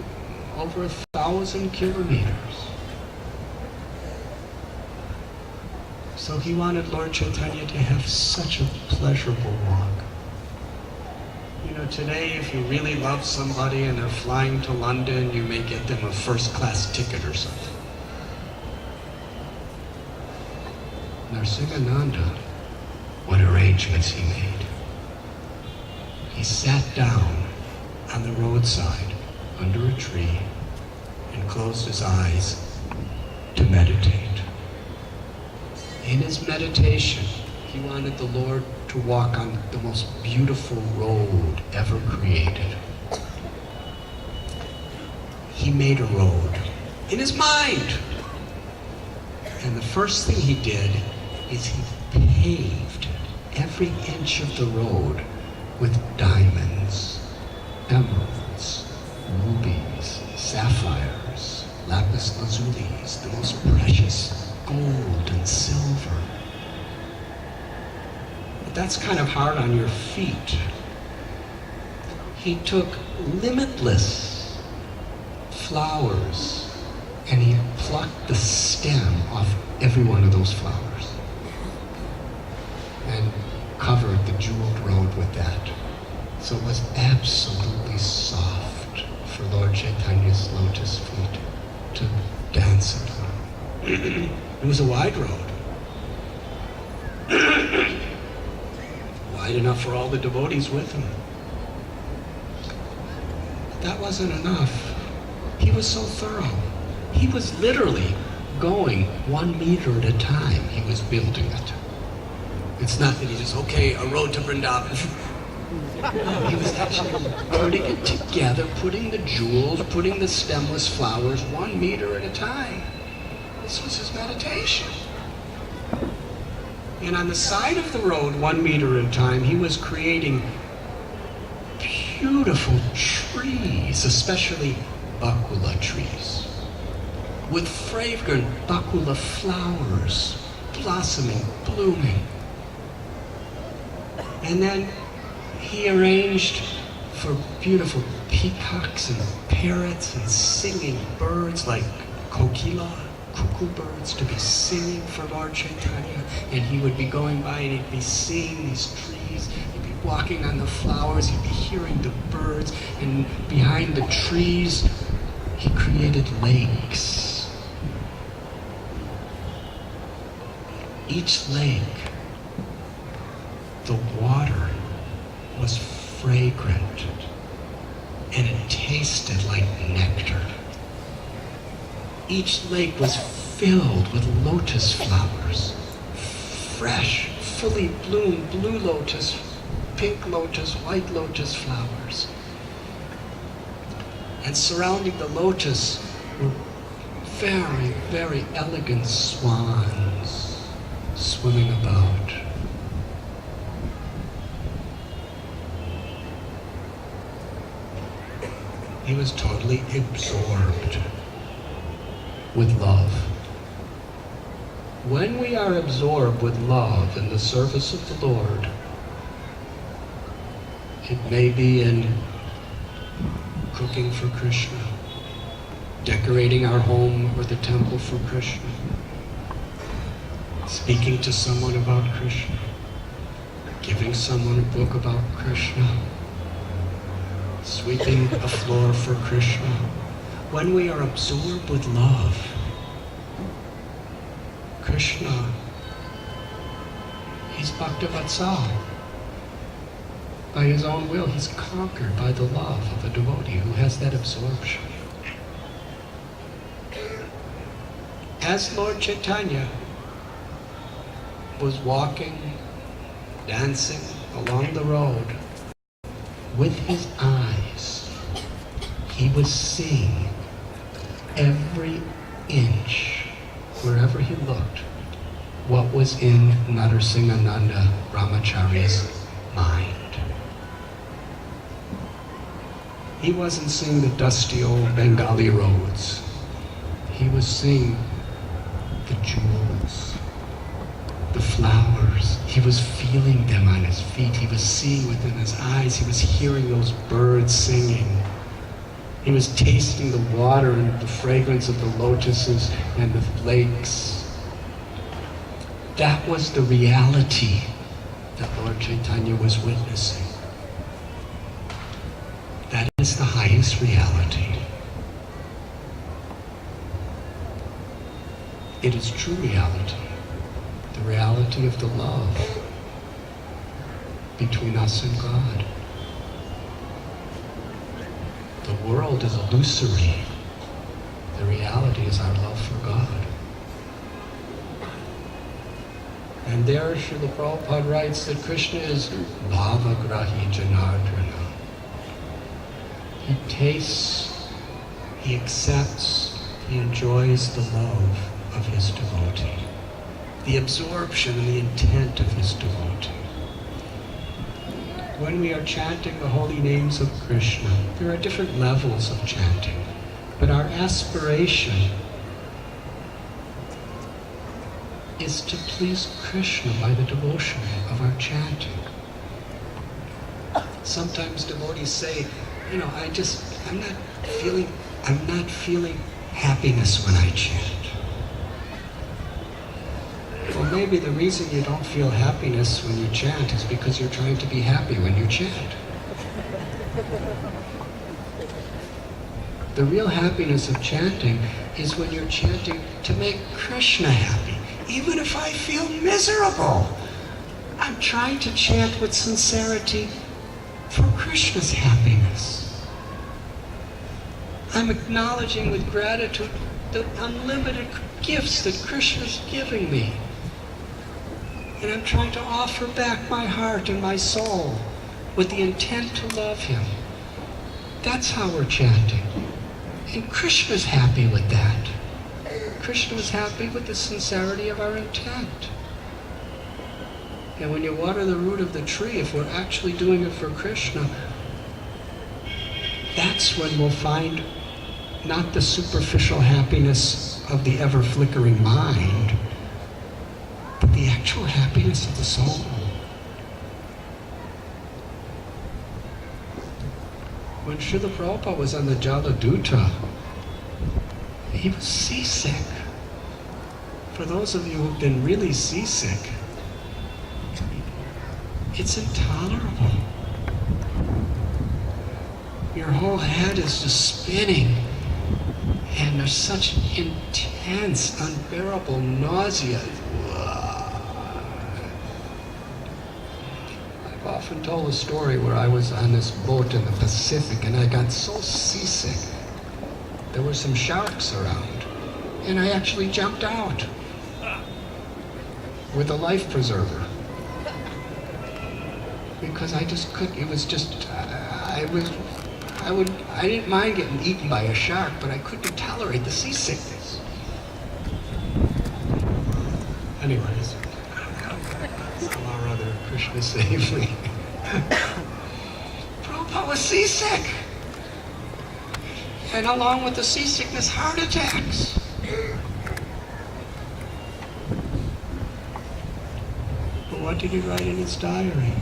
Speaker 2: over 1,000 kilometers. So he wanted Lord Chaitanya to have such a pleasurable walk. You know, today if you really love somebody and they're flying to London, you may get them a first-class ticket or something. Narasimhananda, what arrangements he made. He sat down on the roadside under a tree and closed his eyes to meditate. In his meditation, he wanted the Lord to walk on the most beautiful road ever created. He made a road in his mind. And the first thing he did is he paved every inch of the road with diamonds, emeralds, rubies, sapphires, lapis lazulis, the most precious gold and silver. But that's kind of hard on your feet. He took limitless flowers and he plucked the stem off every one of those flowers and covered the jeweled road with that. So it was absolutely soft for Lord Chaitanya's lotus feet to dance upon. It was a wide road. Wide enough for all the devotees with him. But that wasn't enough. He was so thorough. He was literally going 1 meter at a time. He was building it. It's not that he just, okay, a road to Vrindavan. No, he was actually putting it together, putting the jewels, putting the stemless flowers 1 meter at a time. This was his meditation. And on the side of the road, 1 meter at a time, he was creating beautiful trees, especially bakula trees, with fragrant bakula flowers, blossoming, blooming. And then he arranged for beautiful peacocks and parrots and singing birds like kokila, cuckoo birds, to be singing for Lord Chaitanya. And he would be going by and he'd be seeing these trees, he'd be walking on the flowers, he'd be hearing the birds, and behind the trees he created lakes. Each lake, the water was fragrant and it tasted like nectar. Each lake was filled with lotus flowers, fresh, fully bloomed blue lotus, pink lotus, white lotus flowers. And surrounding the lotus were very, very elegant swans swimming about. He was totally absorbed with love. When we are absorbed with love in the service of the Lord, it may be in cooking for Krishna, decorating our home or the temple for Krishna, speaking to someone about Krishna, giving someone a book about Krishna, sweeping a floor for Krishna. When we are absorbed with love, Krishna, he's Bhaktavatsal. By his own will, he's conquered by the love of a devotee who has that absorption. As Lord Chaitanya was walking, dancing along the road, with his eyes, he was seeing every inch, wherever he looked, what was in Narsinghananda Brahmachari's mind. He wasn't seeing the dusty old Bengali roads. He was seeing the jewels, the flowers. He was feeling them on his feet. He was seeing within his eyes. He was hearing those birds singing. He was tasting the water and the fragrance of the lotuses and the lakes. That was the reality that Lord Chaitanya was witnessing. That is the highest reality. It is true reality. The reality of the love between us and God. The world is illusory. The reality is our love for God. And there Srila Prabhupada writes that Krishna is Bhavagrahi Janardana. He tastes, he accepts, he enjoys the love of his devotee, the absorption and the intent of his devotee. When we are chanting the holy names of Krishna, there are different levels of chanting, but our aspiration is to please Krishna by the devotion of our chanting. Sometimes devotees say, I'm not feeling happiness when I chant. well, maybe the reason you don't feel happiness when you chant is because you're trying to be happy when you chant. The real happiness of chanting is when you're chanting to make Krishna happy. Even if I feel miserable, I'm trying to chant with sincerity for Krishna's happiness. I'm acknowledging with gratitude the unlimited gifts that Krishna's giving me. And I'm trying to offer back my heart and my soul with the intent to love him. That's how we're chanting. And Krishna's happy with that. Krishna is happy with the sincerity of our intent. And when you water the root of the tree, if we're actually doing it for Krishna, that's when we'll find not the superficial happiness of the ever-flickering mind, but the actual happiness of the soul. When Srila Prabhupada was on the Jaladuta, he was seasick. For those of you who've been really seasick, it's intolerable. Your whole head is just spinning, and there's such intense, unbearable nausea. I've often told a story where I was on this boat in the Pacific and I got so seasick. There were some sharks around, and I actually jumped out with a life preserver. Because I just couldn't, it was just, I didn't mind getting eaten by a shark, but I couldn't tolerate the seasickness. Anyways, somehow or other, Krishna saved me. Prabhupada was seasick. And along with the seasickness, heart attacks. But what did he write in his diary?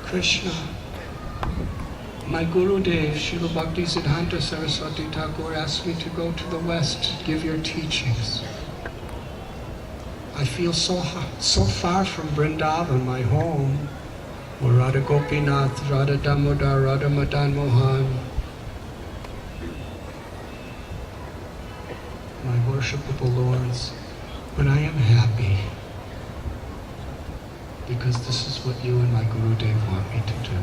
Speaker 2: Krishna, my Gurudev, Srila Bhakti Siddhanta Saraswati Thakur, asked me to go to the West to give your teachings. I feel so far from Vrindavan, my home, where Radha Gopinath, Radha Damodar, Radha Madan Mohan, my worshipable lords, but I am happy. Because this is what you and my Gurudev want me to do.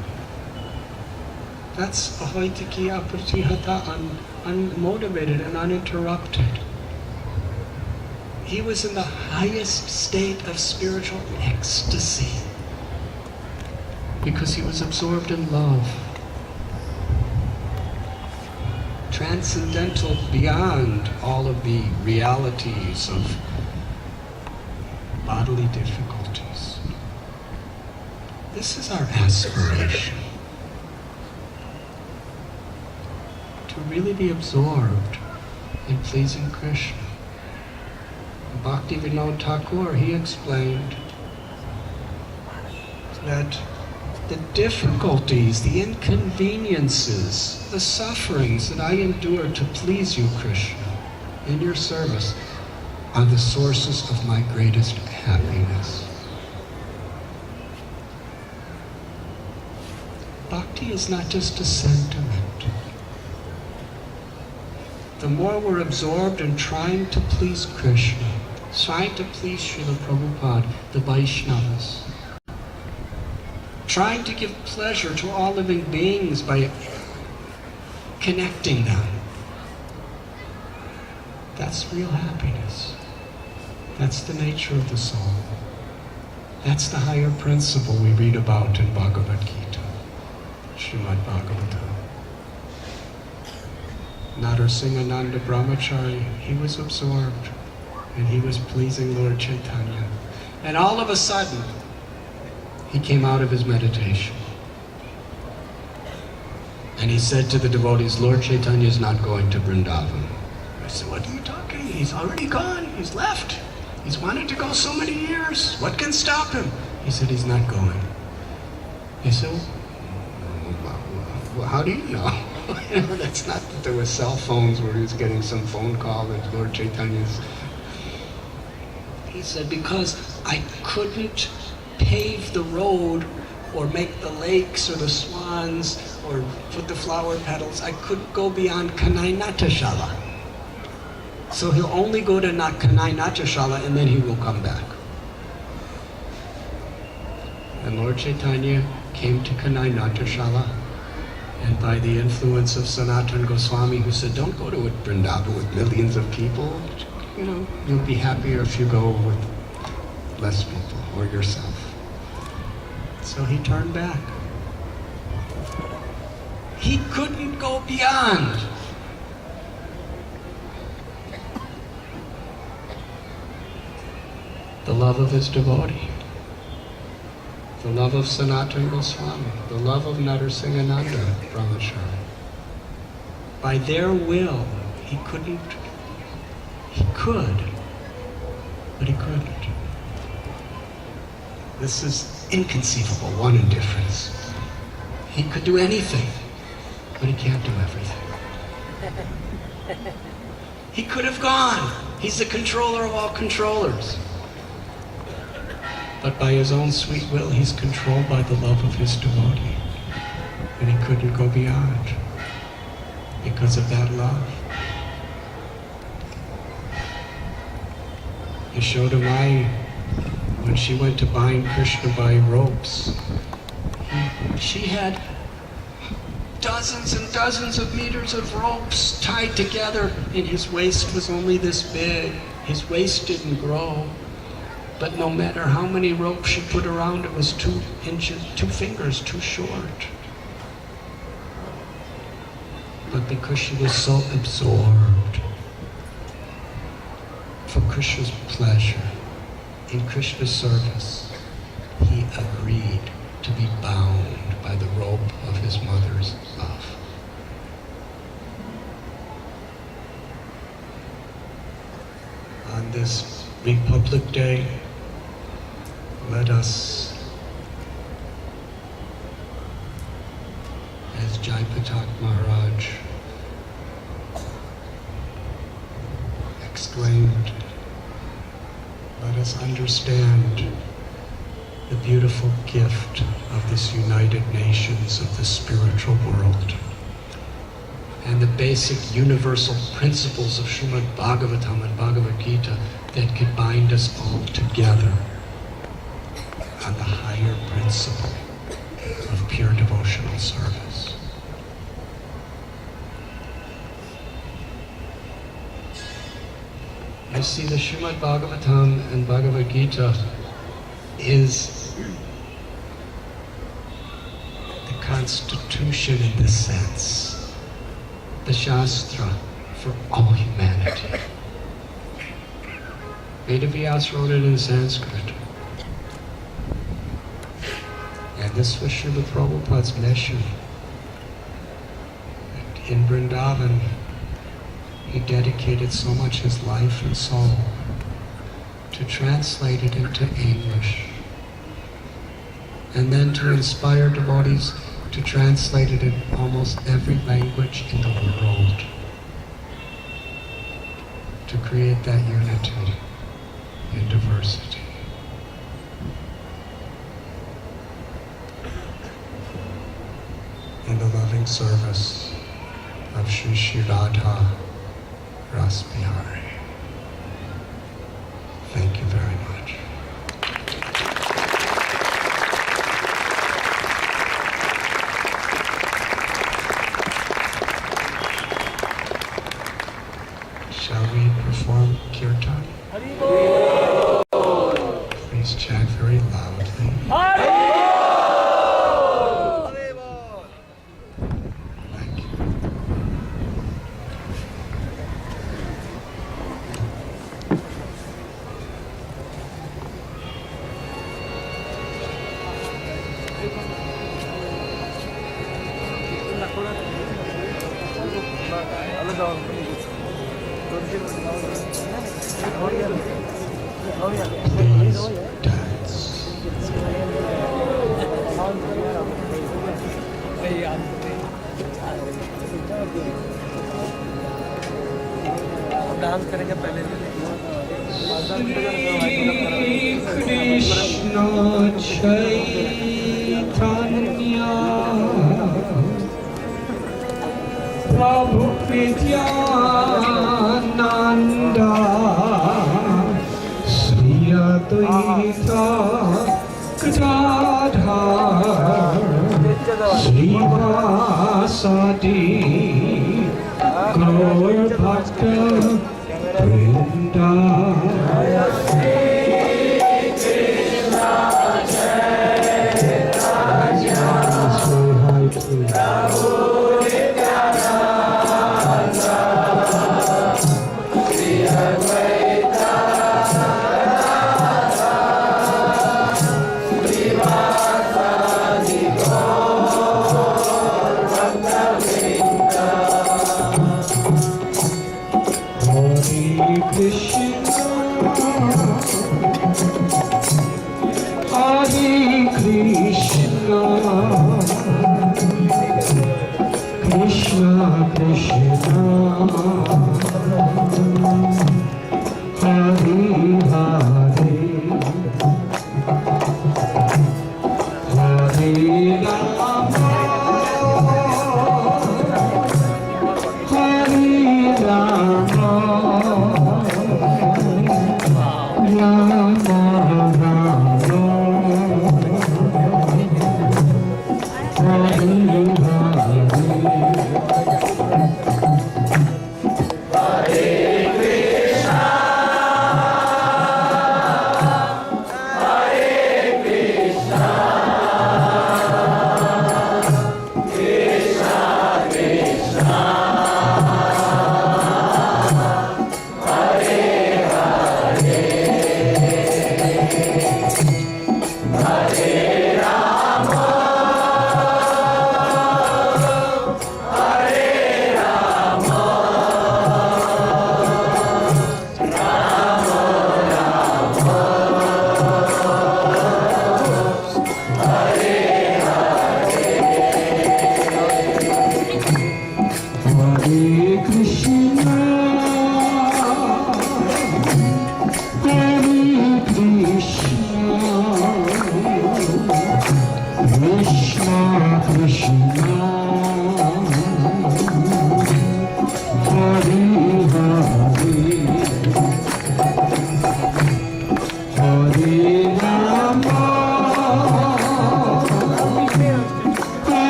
Speaker 2: That's ahoitikiya pratihata, unmotivated and uninterrupted. He was in the highest state of spiritual ecstasy because he was absorbed in love. Transcendental beyond all of the realities of bodily difficulties. This is our aspiration. To really be absorbed in pleasing Krishna. Bhakti Vinod Thakur, he explained that the difficulties, the inconveniences, the sufferings that I endure to please you, Krishna, in your service, are the sources of my greatest happiness. Bhakti is not just a sentiment. The more we're absorbed in trying to please Krishna, trying to please Srila Prabhupada, the Vaishnavas, trying to give pleasure to all living beings by connecting them, that's real happiness. That's the nature of the soul. That's the higher principle we read about in Bhagavad Gita, Srimad Bhagavatam. Narasimhananda Brahmachari, he was absorbed and he was pleasing Lord Chaitanya. And all of a sudden, he came out of his meditation. And he said to the devotees, Lord Chaitanya is not going to Vrindavan. I said, what are you talking? He's already gone. He's left. He's wanted to go so many years. What can stop him? He said, he's not going. He said, well, how do you know? That's not that there were cell phones where he was getting some phone call that Lord Chaitanya's He said, because I couldn't pave the road or make the lakes or the swans or put the flower petals, I couldn't go beyond Kanai Natashala. So he'll only go to Kanai Natashala and then he will come back. And Lord Chaitanya came to Kanai Natashala, and by the influence of Sanatana Goswami, who said, don't go to Vrindavan with millions of people, you know, you'll be happier if you go with less people or yourself. So he turned back. He couldn't go beyond. The love of his devotee, the love of Sanatana Goswami, the love of Narsinghananda Brahmachari. By their will, he couldn't. He could, but he couldn't. This is inconceivable, one indifference. He could do anything, but he can't do everything. He could have gone. He's the controller of all controllers. But by his own sweet will, he's controlled by the love of his devotee. And he couldn't go beyond because of that love. Yashoda Mai, when she went to bind Krishna by ropes, she had dozens and dozens of meters of ropes tied together, and his waist was only this big. His waist didn't grow. But no matter how many ropes she put around, it was 2 inches, 2 fingers too short. But because she was so absorbed for Krishna's pleasure, in Krishna's service, he agreed to be bound by the rope of his mother's love. On this Republic Day, let us, as Jaipatak Maharaj exclaimed, let us understand the beautiful gift of this United Nations of the spiritual world and the basic universal principles of Srimad Bhagavatam and Bhagavad Gita that could bind us all together on the higher principle of pure devotional service. You see, the Srimad Bhagavatam and Bhagavad Gita is the constitution in this sense, the Shastra for all humanity. Vedavyas wrote it in Sanskrit. And this was Srila Prabhupada's mission. In Vrindavan, he dedicated so much his life and soul to translate it into English, and then to inspire devotees to translate it in almost every language in the world, to create that unity in diversity. In the loving service of Sri Sri Radha Ras Bihari. Thank you very much. Shall we perform kirtan? Please chant very loudly. Thank you. Please dance.
Speaker 1: Dance करेंगे पहले
Speaker 2: Krishna Chaitanya Prabhu Nityananda Sri Advaita Gadadhar Srivasadi Gaur Bhakta Vrinda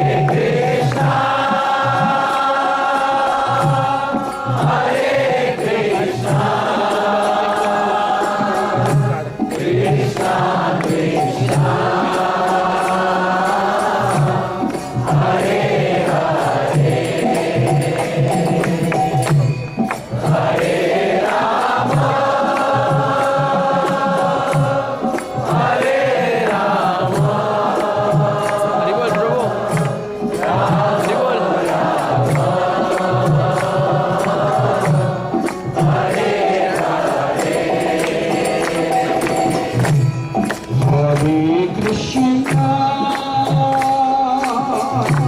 Speaker 1: Hare Radha